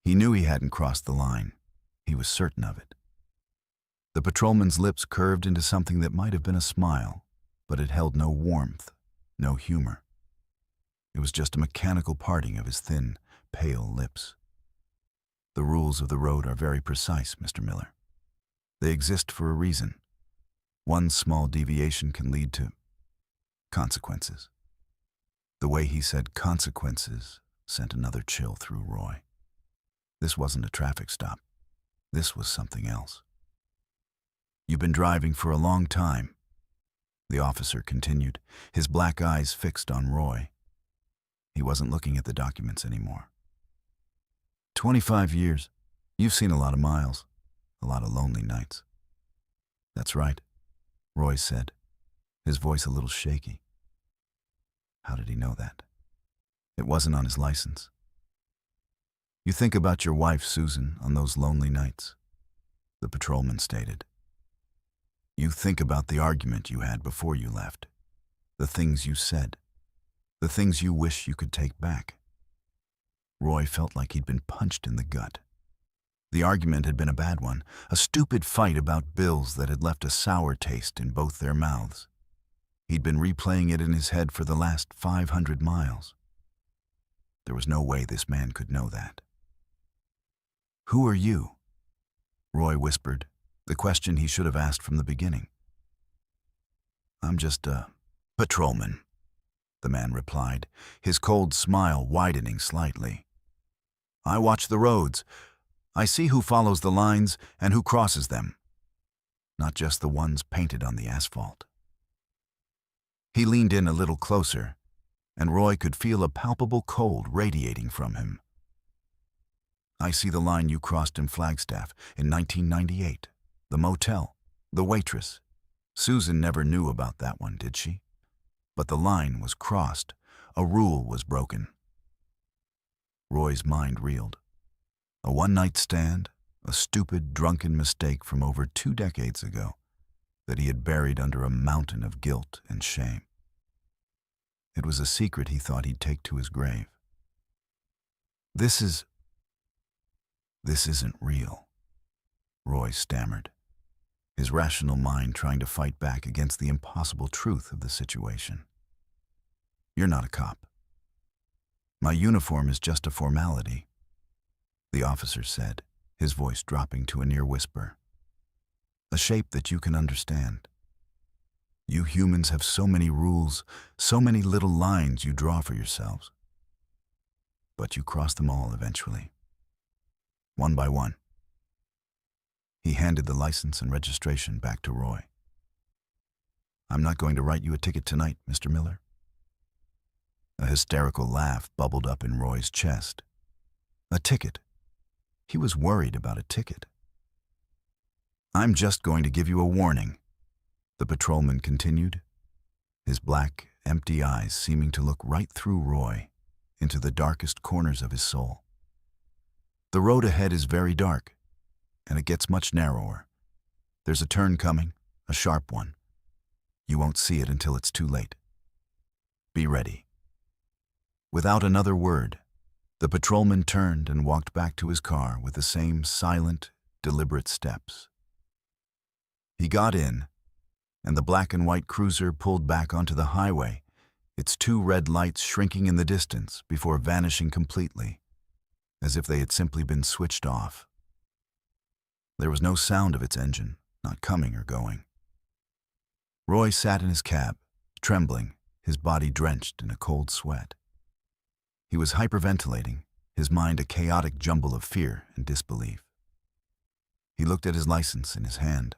He knew he hadn't crossed the line. He was certain of it. The patrolman's lips curved into something that might have been a smile, but it held no warmth, no humor. It was just a mechanical parting of his thin, pale lips. "The rules of the road are very precise, Mr. Miller. They exist for a reason. One small deviation can lead to consequences." The way he said consequences sent another chill through Roy. This wasn't a traffic stop. This was something else. "You've been driving for a long time," the officer continued, his black eyes fixed on Roy. He wasn't looking at the documents anymore. 25 years. You've seen a lot of miles, a lot of lonely nights." "That's right," Roy said, his voice a little shaky. How did he know that? It wasn't on his license. "You think about your wife, Susan, on those lonely nights," the patrolman stated. "You think about the argument you had before you left, the things you said, the things you wish you could take back." Roy felt like he'd been punched in the gut. The argument had been a bad one, a stupid fight about bills that had left a sour taste in both their mouths. He'd been replaying it in his head for the last 500 miles. There was no way this man could know that. "Who are you?" Roy whispered, the question he should have asked from the beginning. "I'm just a patrolman," the man replied, his cold smile widening slightly. "I watch the roads. I see who follows the lines and who crosses them, not just the ones painted on the asphalt." He leaned in a little closer, and Roy could feel a palpable cold radiating from him. "I see the line you crossed in Flagstaff in 1998, the motel, the waitress. Susan never knew about that one, did she? But the line was crossed. A rule was broken." Roy's mind reeled. A one-night stand, a stupid, drunken mistake from over 2 decades ago that he had buried under a mountain of guilt and shame. It was a secret he thought he'd take to his grave. This isn't real," Roy stammered, his rational mind trying to fight back against the impossible truth of the situation. "You're not a cop. My uniform is just a formality," the officer said, his voice dropping to a near whisper. "A shape that you can understand. You humans have so many rules, so many little lines you draw for yourselves. But you cross them all eventually, one by one." He handed the license and registration back to Roy. "I'm not going to write you a ticket tonight, Mr. Miller." A hysterical laugh bubbled up in Roy's chest. A ticket. He was worried about a ticket. "I'm just going to give you a warning," the patrolman continued, his black, empty eyes seeming to look right through Roy, into the darkest corners of his soul. "The road ahead is very dark, and it gets much narrower. There's a turn coming, a sharp one. You won't see it until it's too late. Be ready." Without another word, the patrolman turned and walked back to his car with the same silent, deliberate steps. He got in, and the black and white cruiser pulled back onto the highway, its 2 red lights shrinking in the distance before vanishing completely, as if they had simply been switched off. There was no sound of its engine, not coming or going. Roy sat in his cab, trembling, his body drenched in a cold sweat. He was hyperventilating, his mind a chaotic jumble of fear and disbelief. He looked at his license in his hand.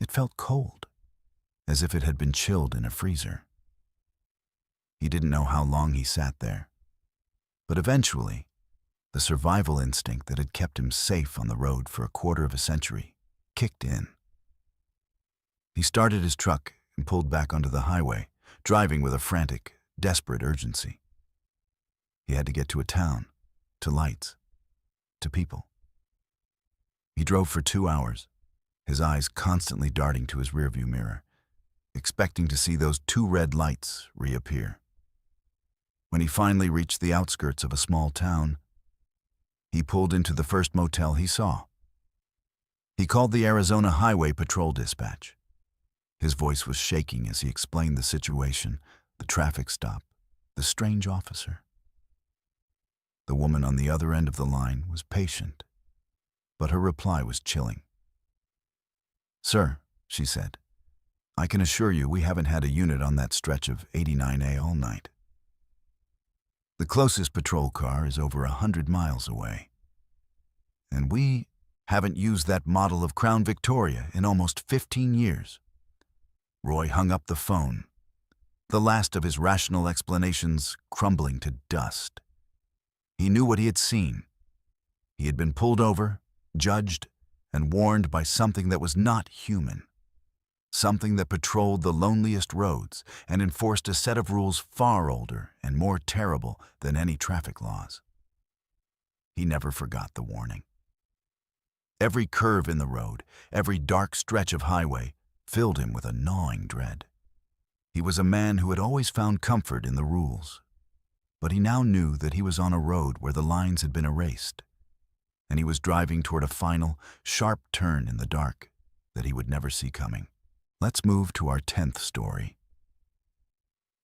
It felt cold, as if it had been chilled in a freezer. He didn't know how long he sat there, but eventually, The survival instinct that had kept him safe on the road for a quarter of a century kicked in. He started his truck and pulled back onto the highway, driving with a frantic, desperate urgency. He had to get to a town, to lights, to people. He drove for 2 hours, his eyes constantly darting to his rearview mirror, expecting to see those 2 red lights reappear. When he finally reached the outskirts of a small town, he pulled into the first motel he saw. He called the Arizona Highway Patrol Dispatch. His voice was shaking as he explained the situation, the traffic stop, the strange officer. The woman on the other end of the line was patient, but her reply was chilling. "Sir," she said, "I can assure you we haven't had a unit on that stretch of 89A all night. The closest patrol car is over 100 miles away. And we haven't used that model of Crown Victoria in almost 15 years. Roy hung up the phone, the last of his rational explanations crumbling to dust. He knew what he had seen. He had been pulled over, judged, and warned by something that was not human. Something that patrolled the loneliest roads and enforced a set of rules far older and more terrible than any traffic laws. He never forgot the warning. Every curve in the road, every dark stretch of highway, filled him with a gnawing dread. He was a man who had always found comfort in the rules, but he now knew that he was on a road where the lines had been erased, and he was driving toward a final, sharp turn in the dark that he would never see coming. Let's move to our 10th story.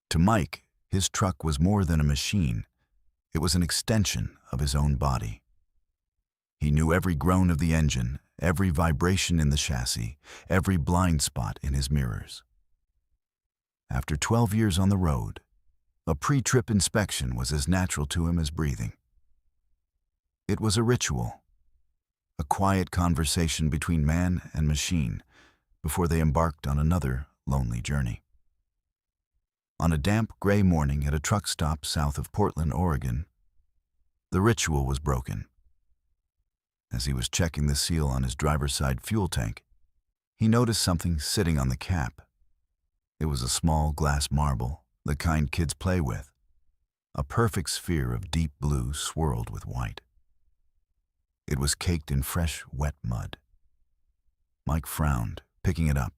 To Mike, his truck was more than a machine. It was an extension of his own body. He knew every groan of the engine, every vibration in the chassis, every blind spot in his mirrors. After 12 years on the road, a pre-trip inspection was as natural to him as breathing. It was a ritual, a quiet conversation between man and machine before they embarked on another lonely journey. On a damp, gray morning at a truck stop south of Portland, Oregon, the ritual was broken. As he was checking the seal on his driver's side fuel tank, he noticed something sitting on the cap. It was a small glass marble, the kind kids play with, a perfect sphere of deep blue swirled with white. It was caked in fresh, wet mud. Mike frowned, picking it up.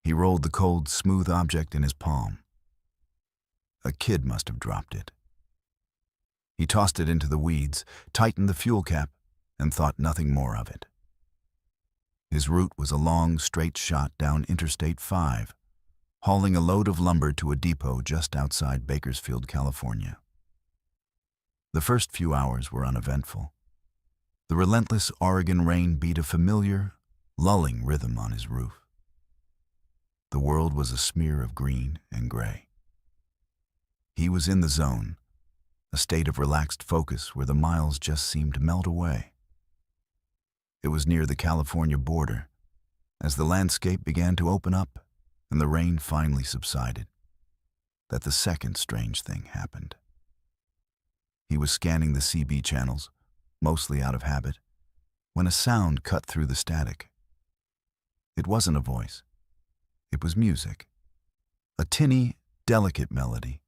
He rolled the cold, smooth object in his palm. A kid must have dropped it. He tossed it into the weeds, tightened the fuel cap, and thought nothing more of it. His route was a long, straight shot down Interstate 5, hauling a load of lumber to a depot just outside Bakersfield, California. The first few hours were uneventful. The relentless Oregon rain beat a familiar, lulling rhythm on his roof. The world was a smear of green and gray. He was in the zone, a state of relaxed focus where the miles just seemed to melt away. It was near the California border, as the landscape began to open up and the rain finally subsided, that the second strange thing happened. He was scanning the CB channels, mostly out of habit, when a sound cut through the static. It wasn't a voice. It was music. A tinny, delicate melody,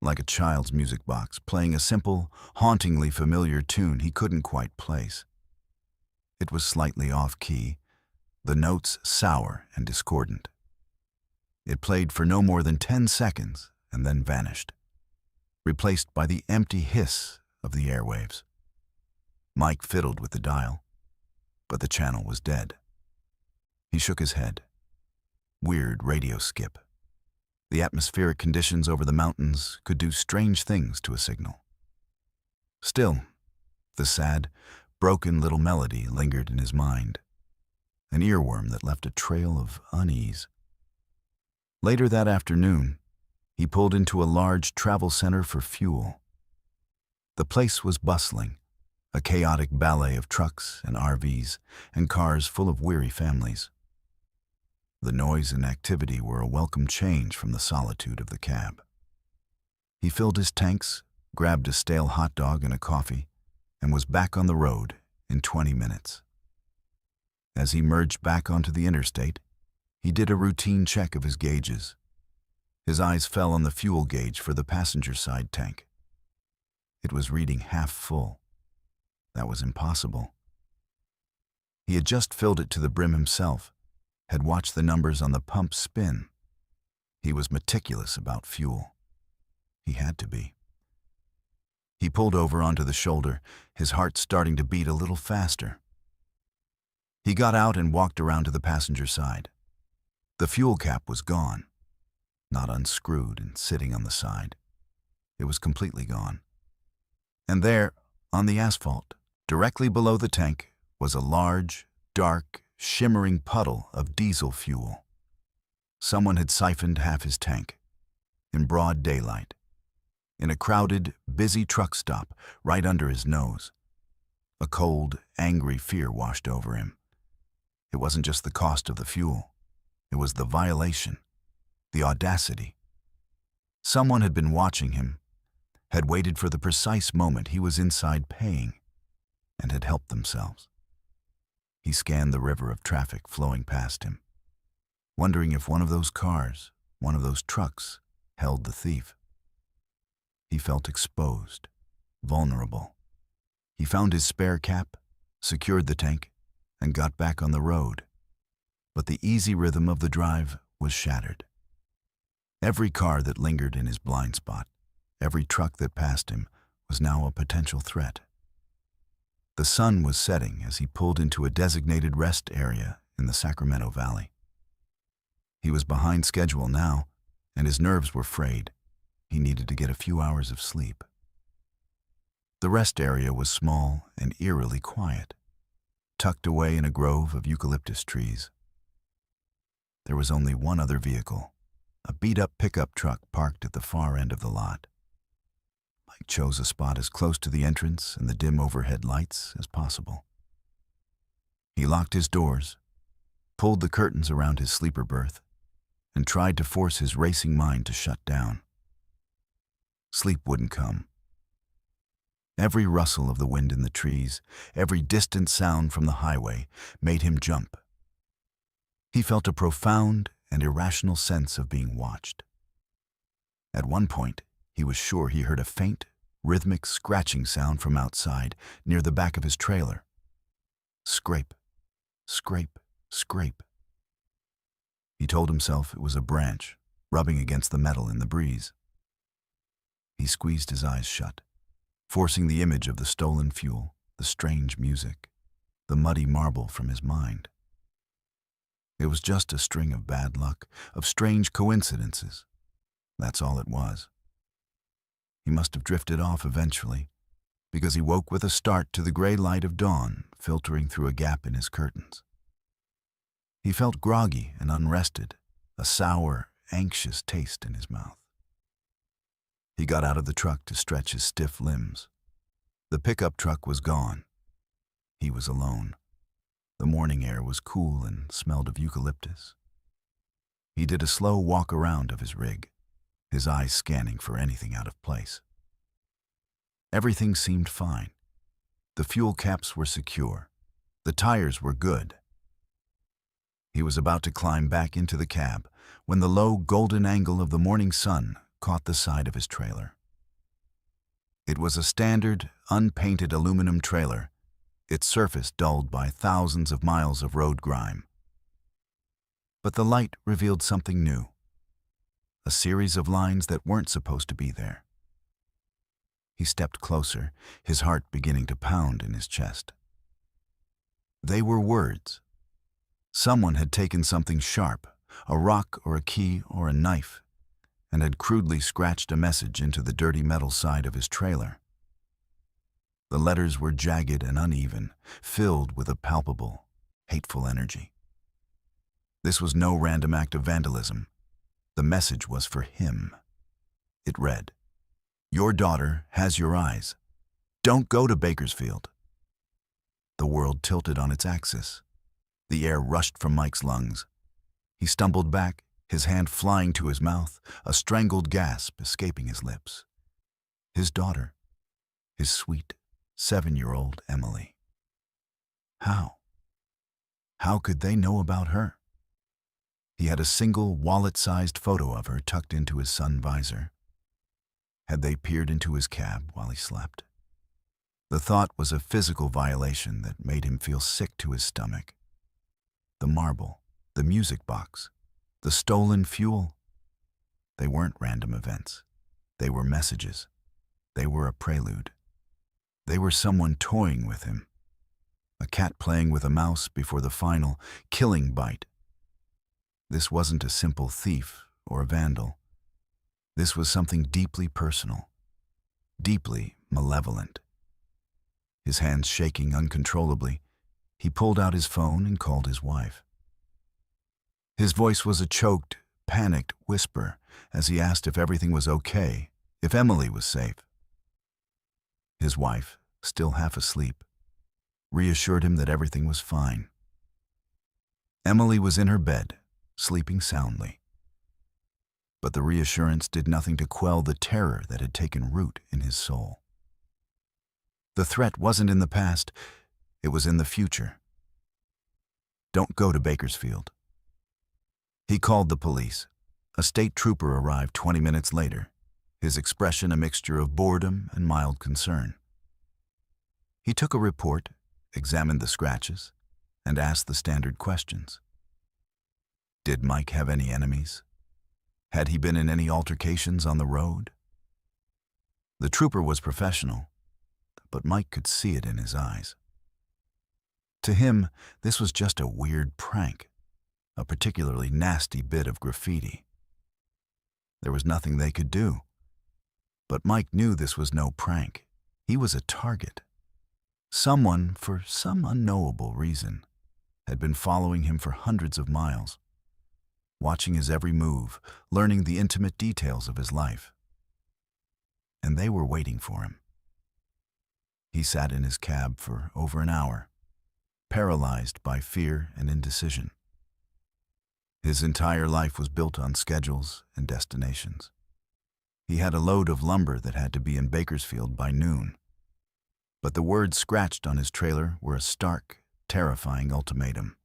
like a child's music box, playing a simple, hauntingly familiar tune he couldn't quite place. It was slightly off-key, the notes sour and discordant. It played for no more than 10 seconds and then vanished, replaced by the empty hiss of the airwaves. Mike fiddled with the dial, but the channel was dead. He shook his head. Weird radio skip. The atmospheric conditions over the mountains could do strange things to a signal. Still, the sad, broken little melody lingered in his mind, an earworm that left a trail of unease. Later that afternoon, he pulled into a large travel center for fuel. The place was bustling, a chaotic ballet of trucks and RVs and cars full of weary families. The noise and activity were a welcome change from the solitude of the cab. He filled his tanks, grabbed a stale hot dog and a coffee, and was back on the road in 20 minutes. As he merged back onto the interstate, he did a routine check of his gauges. His eyes fell on the fuel gauge for the passenger side tank. It was reading half full. That was impossible. He had just filled it to the brim himself, had watched the numbers on the pump spin. He was meticulous about fuel. He had to be. He pulled over onto the shoulder, his heart starting to beat a little faster. He got out and walked around to the passenger side. The fuel cap was gone, not unscrewed and sitting on the side. It was completely gone. And there, on the asphalt, directly below the tank, was a large, dark, shimmering puddle of diesel fuel. Someone had siphoned half his tank, in broad daylight, in a crowded, busy truck stop right under his nose. A cold, angry fear washed over him. It wasn't just the cost of the fuel. It was the violation, the audacity. Someone had been watching him, had waited for the precise moment he was inside paying, and had helped themselves. He scanned the river of traffic flowing past him, wondering if one of those cars, one of those trucks, held the thief. He felt exposed, vulnerable. He found his spare cap, secured the tank, and got back on the road. But the easy rhythm of the drive was shattered. Every car that lingered in his blind spot, every truck that passed him, was now a potential threat. The sun was setting as he pulled into a designated rest area in the Sacramento Valley. He was behind schedule now, and his nerves were frayed. He needed to get a few hours of sleep. The rest area was small and eerily quiet, tucked away in a grove of eucalyptus trees. There was only one other vehicle, a beat-up pickup truck parked at the far end of the lot. Mike chose a spot as close to the entrance and the dim overhead lights as possible. He locked his doors, pulled the curtains around his sleeper berth, and tried to force his racing mind to shut down. Sleep wouldn't come. Every rustle of the wind in the trees, every distant sound from the highway made him jump. He felt a profound and irrational sense of being watched. At one point, he was sure he heard a faint, rhythmic scratching sound from outside near the back of his trailer. Scrape, scrape, scrape. He told himself it was a branch rubbing against the metal in the breeze. He squeezed his eyes shut, forcing the image of the stolen fuel, the strange music, the muddy marble from his mind. It was just a string of bad luck, of strange coincidences. That's all it was. He must have drifted off eventually, because he woke with a start to the gray light of dawn filtering through a gap in his curtains. He felt groggy and unrested, a sour, anxious taste in his mouth. He got out of the truck to stretch his stiff limbs. The pickup truck was gone. He was alone. The morning air was cool and smelled of eucalyptus. He did a slow walk around of his rig, his eyes scanning for anything out of place. Everything seemed fine. The fuel caps were secure. The tires were good. He was about to climb back into the cab when the low golden angle of the morning sun caught the side of his trailer. It was a standard, unpainted aluminum trailer, its surface dulled by thousands of miles of road grime. But the light revealed something new, a series of lines that weren't supposed to be there. He stepped closer, his heart beginning to pound in his chest. They were words. Someone had taken something sharp, a rock or a key or a knife, and had crudely scratched a message into the dirty metal side of his trailer. The letters were jagged and uneven, filled with a palpable, hateful energy. This was no random act of vandalism. The message was for him. It read, "Your daughter has your eyes. Don't go to Bakersfield." The world tilted on its axis. The air rushed from Mike's lungs. He stumbled back, his hand flying to his mouth, a strangled gasp escaping his lips. His daughter, his sweet, 7-year-old Emily. How? How could they know about her? He had a single wallet-sized photo of her tucked into his sun visor. Had they peered into his cab while he slept? The thought was a physical violation that made him feel sick to his stomach. The marble, the music box, the stolen fuel. They weren't random events. They were messages. They were a prelude. They were someone toying with him. A cat playing with a mouse before the final, killing bite. This wasn't a simple thief or a vandal. This was something deeply personal, deeply malevolent. His hands shaking uncontrollably, he pulled out his phone and called his wife. His voice was a choked, panicked whisper as he asked if everything was okay, if Emily was safe. His wife, still half asleep, reassured him that everything was fine. Emily was in her bed, sleeping soundly. But the reassurance did nothing to quell the terror that had taken root in his soul. The threat wasn't in the past, it was in the future. Don't go to Bakersfield. He called the police. A state trooper arrived 20 minutes later, his expression a mixture of boredom and mild concern. He took a report, examined the scratches, and asked the standard questions. Did Mike have any enemies? Had he been in any altercations on the road? The trooper was professional, but Mike could see it in his eyes. To him, this was just a weird prank, a particularly nasty bit of graffiti. There was nothing they could do. But Mike knew this was no prank. He was a target. Someone, for some unknowable reason, had been following him for hundreds of miles, watching his every move, learning the intimate details of his life. And they were waiting for him. He sat in his cab for over an hour, paralyzed by fear and indecision. His entire life was built on schedules and destinations. He had a load of lumber that had to be in Bakersfield by noon. But the words scratched on his trailer were a stark, terrifying ultimatum.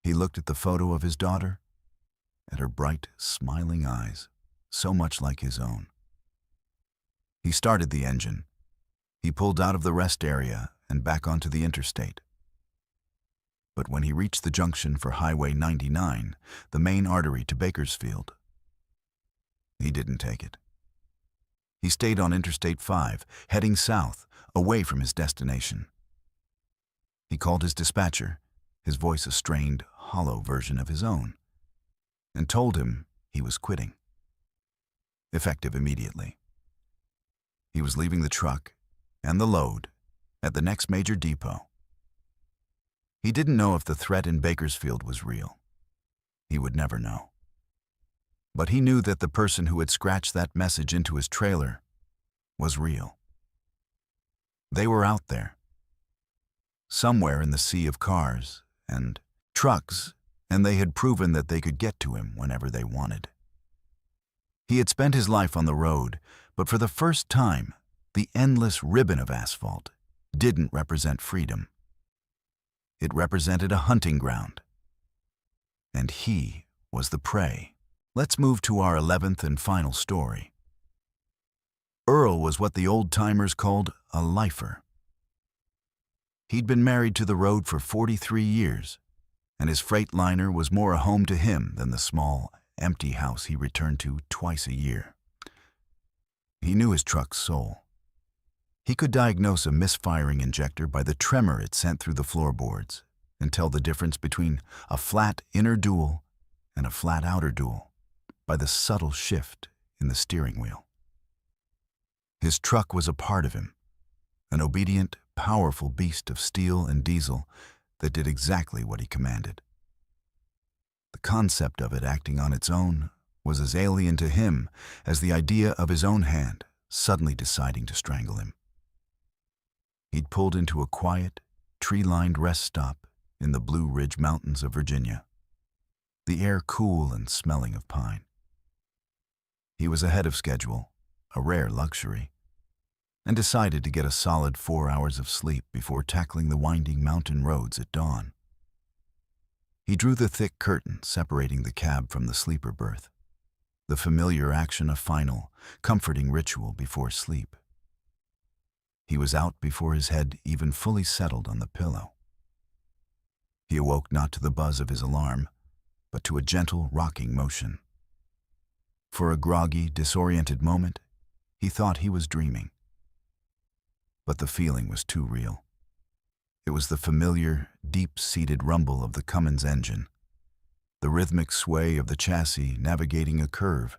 He looked at the photo of his daughter, at her bright, smiling eyes, so much like his own. He started the engine. He pulled out of the rest area and back onto the interstate. But when he reached the junction for Highway 99, the main artery to Bakersfield, he didn't take it. He stayed on Interstate 5, heading south, away from his destination. He called his dispatcher, his voice a strained, hollow version of his own, and told him he was quitting. Effective immediately. He was leaving the truck and the load at the next major depot. He didn't know if the threat in Bakersfield was real. He would never know. But he knew that the person who had scratched that message into his trailer was real. They were out there, somewhere in the sea of cars and trucks, and they had proven that they could get to him whenever they wanted. He had spent his life on the road, but for the first time, the endless ribbon of asphalt didn't represent freedom. It represented a hunting ground. And he was the prey. Let's move to our 11th and final story. Earl was what the old-timers called a lifer. He'd been married to the road for 43 years, and his Freightliner was more a home to him than the small, empty house he returned to twice a year. He knew his truck's soul. He could diagnose a misfiring injector by the tremor it sent through the floorboards and tell the difference between a flat inner dual and a flat outer dual by the subtle shift in the steering wheel. His truck was a part of him, an obedient, powerful beast of steel and diesel that did exactly what he commanded. The concept of it acting on its own was as alien to him as the idea of his own hand suddenly deciding to strangle him. He'd pulled into a quiet, tree-lined rest stop in the Blue Ridge Mountains of Virginia, the air cool and smelling of pine. He was ahead of schedule, a rare luxury. and decided to get a solid 4 hours of sleep before tackling the winding mountain roads at dawn. He drew the thick curtain separating the cab from the sleeper berth, the familiar action of final, comforting ritual before sleep. He was out before his head even fully settled on the pillow. He awoke not to the buzz of his alarm, but to a gentle, rocking motion. For a groggy, disoriented moment, he thought he was dreaming. But the feeling was too real. It was the familiar, deep-seated rumble of the Cummins engine, the rhythmic sway of the chassis navigating a curve,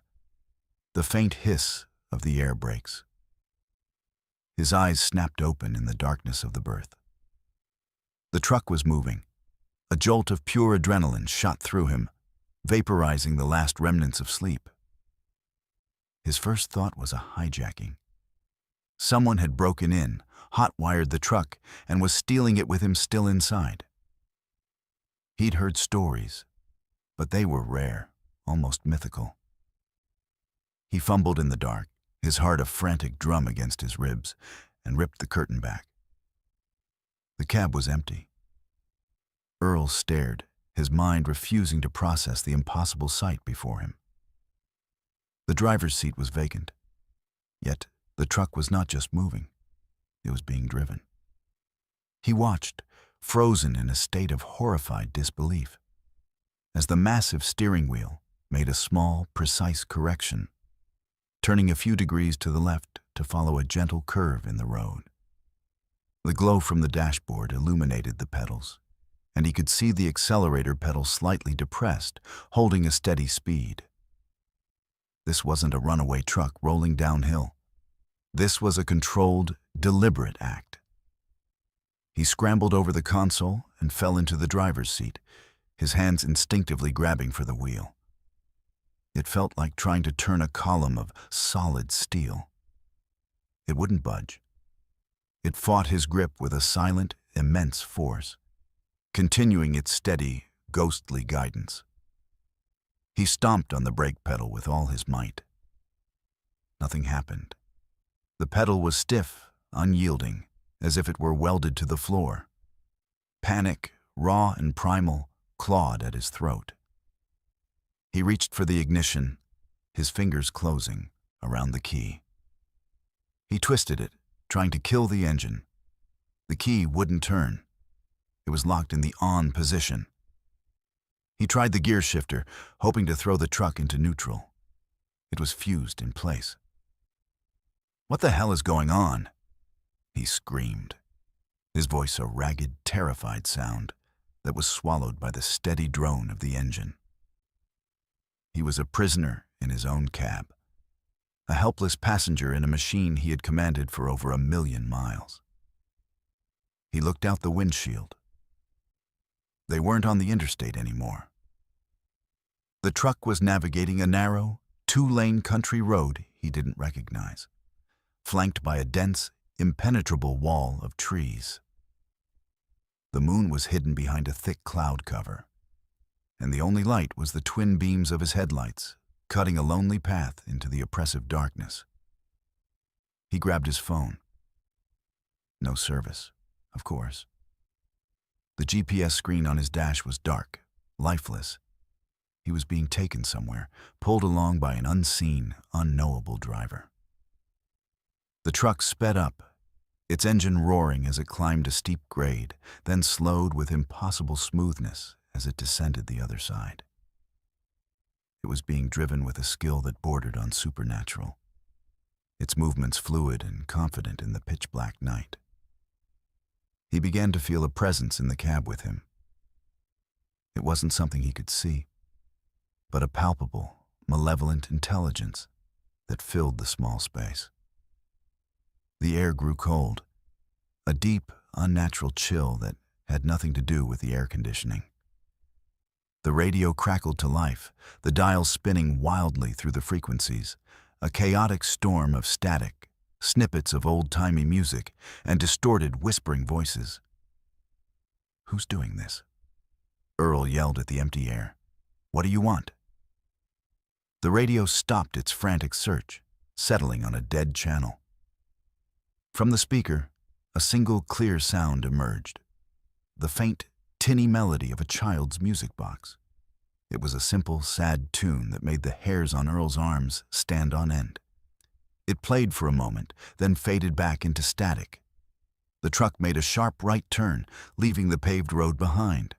the faint hiss of the air brakes. His eyes snapped open in the darkness of the berth. The truck was moving. A jolt of pure adrenaline shot through him, vaporizing the last remnants of sleep. His first thought was a hijacking. Someone had broken in, hot-wired the truck, and was stealing it with him still inside. He'd heard stories, but they were rare, almost mythical. He fumbled in the dark, his heart a frantic drum against his ribs, and ripped the curtain back. The cab was empty. Earl stared, his mind refusing to process the impossible sight before him. The driver's seat was vacant, yet the truck was not just moving, it was being driven. He watched, frozen in a state of horrified disbelief, as the massive steering wheel made a small, precise correction, turning a few degrees to the left to follow a gentle curve in the road. The glow from the dashboard illuminated the pedals, and he could see the accelerator pedal slightly depressed, holding a steady speed. This wasn't a runaway truck rolling downhill. This was a controlled, deliberate act. He scrambled over the console and fell into the driver's seat, his hands instinctively grabbing for the wheel. It felt like trying to turn a column of solid steel. It wouldn't budge. It fought his grip with a silent, immense force, continuing its steady, ghostly guidance. He stomped on the brake pedal with all his might. Nothing happened. The pedal was stiff, unyielding, as if it were welded to the floor. Panic, raw and primal, clawed at his throat. He reached for the ignition, his fingers closing around the key. He twisted it, trying to kill the engine. The key wouldn't turn. It was locked in the on position. He tried the gear shifter, hoping to throw the truck into neutral. It was fused in place. "What the hell is going on?" he screamed, his voice a ragged, terrified sound that was swallowed by the steady drone of the engine. He was a prisoner in his own cab, a helpless passenger in a machine he had commanded for over 1,000,000 miles. He looked out the windshield. They weren't on the interstate anymore. The truck was navigating a narrow, 2-lane country road he didn't recognize, flanked by a dense, impenetrable wall of trees. The moon was hidden behind a thick cloud cover, and the only light was the twin beams of his headlights, cutting a lonely path into the oppressive darkness. He grabbed his phone. No service, of course. The GPS screen on his dash was dark, lifeless. He was being taken somewhere, pulled along by an unseen, unknowable driver. The truck sped up, its engine roaring as it climbed a steep grade, then slowed with impossible smoothness as it descended the other side. It was being driven with a skill that bordered on supernatural, its movements fluid and confident in the pitch-black night. He began to feel a presence in the cab with him. It wasn't something he could see, but a palpable, malevolent intelligence that filled the small space. The air grew cold, a deep, unnatural chill that had nothing to do with the air conditioning. The radio crackled to life, the dials spinning wildly through the frequencies, a chaotic storm of static, snippets of old-timey music, and distorted, whispering voices. "Who's doing this?" Earl yelled at the empty air. "What do you want?" The radio stopped its frantic search, settling on a dead channel. From the speaker, a single clear sound emerged, the faint, tinny melody of a child's music box. It was a simple, sad tune that made the hairs on Earl's arms stand on end. It played for a moment, then faded back into static. The truck made a sharp right turn, leaving the paved road behind.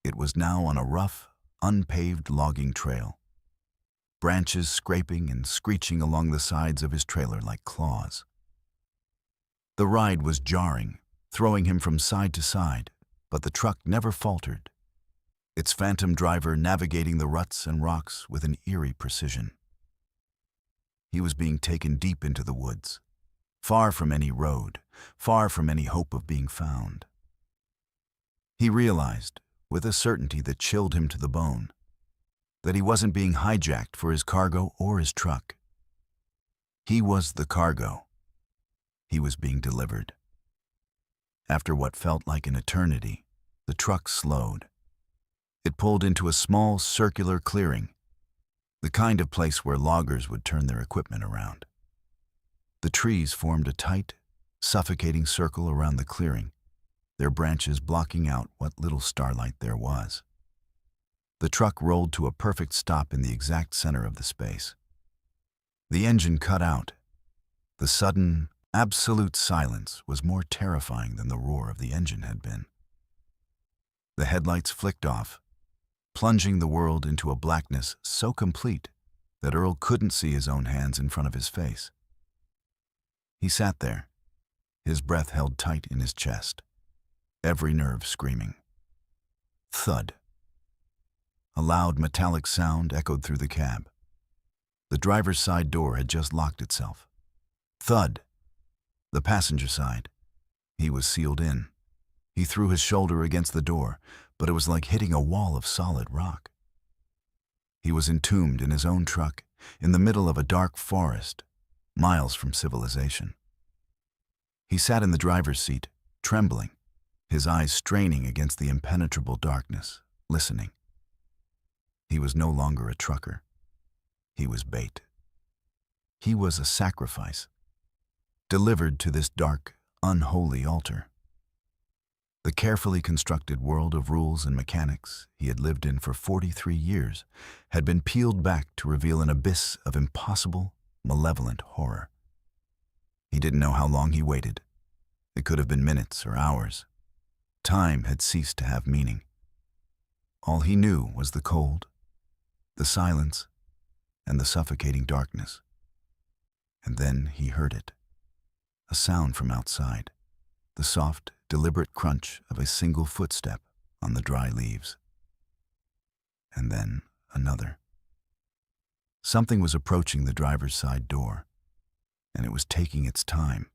It was now on a rough, unpaved logging trail, branches scraping and screeching along the sides of his trailer like claws. The ride was jarring, throwing him from side to side, but the truck never faltered, its phantom driver navigating the ruts and rocks with an eerie precision. He was being taken deep into the woods, far from any road, far from any hope of being found. He realized, with a certainty that chilled him to the bone, that he wasn't being hijacked for his cargo or his truck. He was the cargo. He was being delivered. After what felt like an eternity, the truck slowed. It pulled into a small circular clearing, the kind of place where loggers would turn their equipment around. The trees formed a tight, suffocating circle around the clearing, their branches blocking out what little starlight there was. The truck rolled to a perfect stop in the exact center of the space. The engine cut out. The sudden, absolute silence was more terrifying than the roar of the engine had been. The headlights flicked off, plunging the world into a blackness so complete that Earl couldn't see his own hands in front of his face. He sat there, his breath held tight in his chest, every nerve screaming. Thud. A loud metallic sound echoed through the cab. The driver's side door had just locked itself. Thud. The passenger side. He was sealed in. He threw his shoulder against the door, but it was like hitting a wall of solid rock. He was entombed in his own truck, in the middle of a dark forest, miles from civilization. He sat in the driver's seat, trembling, his eyes straining against the impenetrable darkness, listening. He was no longer a trucker. He was bait. He was a sacrifice, delivered to this dark, unholy altar. The carefully constructed world of rules and mechanics he had lived in for 43 years had been peeled back to reveal an abyss of impossible, malevolent horror. He didn't know how long he waited. It could have been minutes or hours. Time had ceased to have meaning. All he knew was the cold, the silence, and the suffocating darkness. And then he heard it. A sound from outside, the soft, deliberate crunch of a single footstep on the dry leaves. And then another. Something was approaching the driver's side door, and it was taking its time,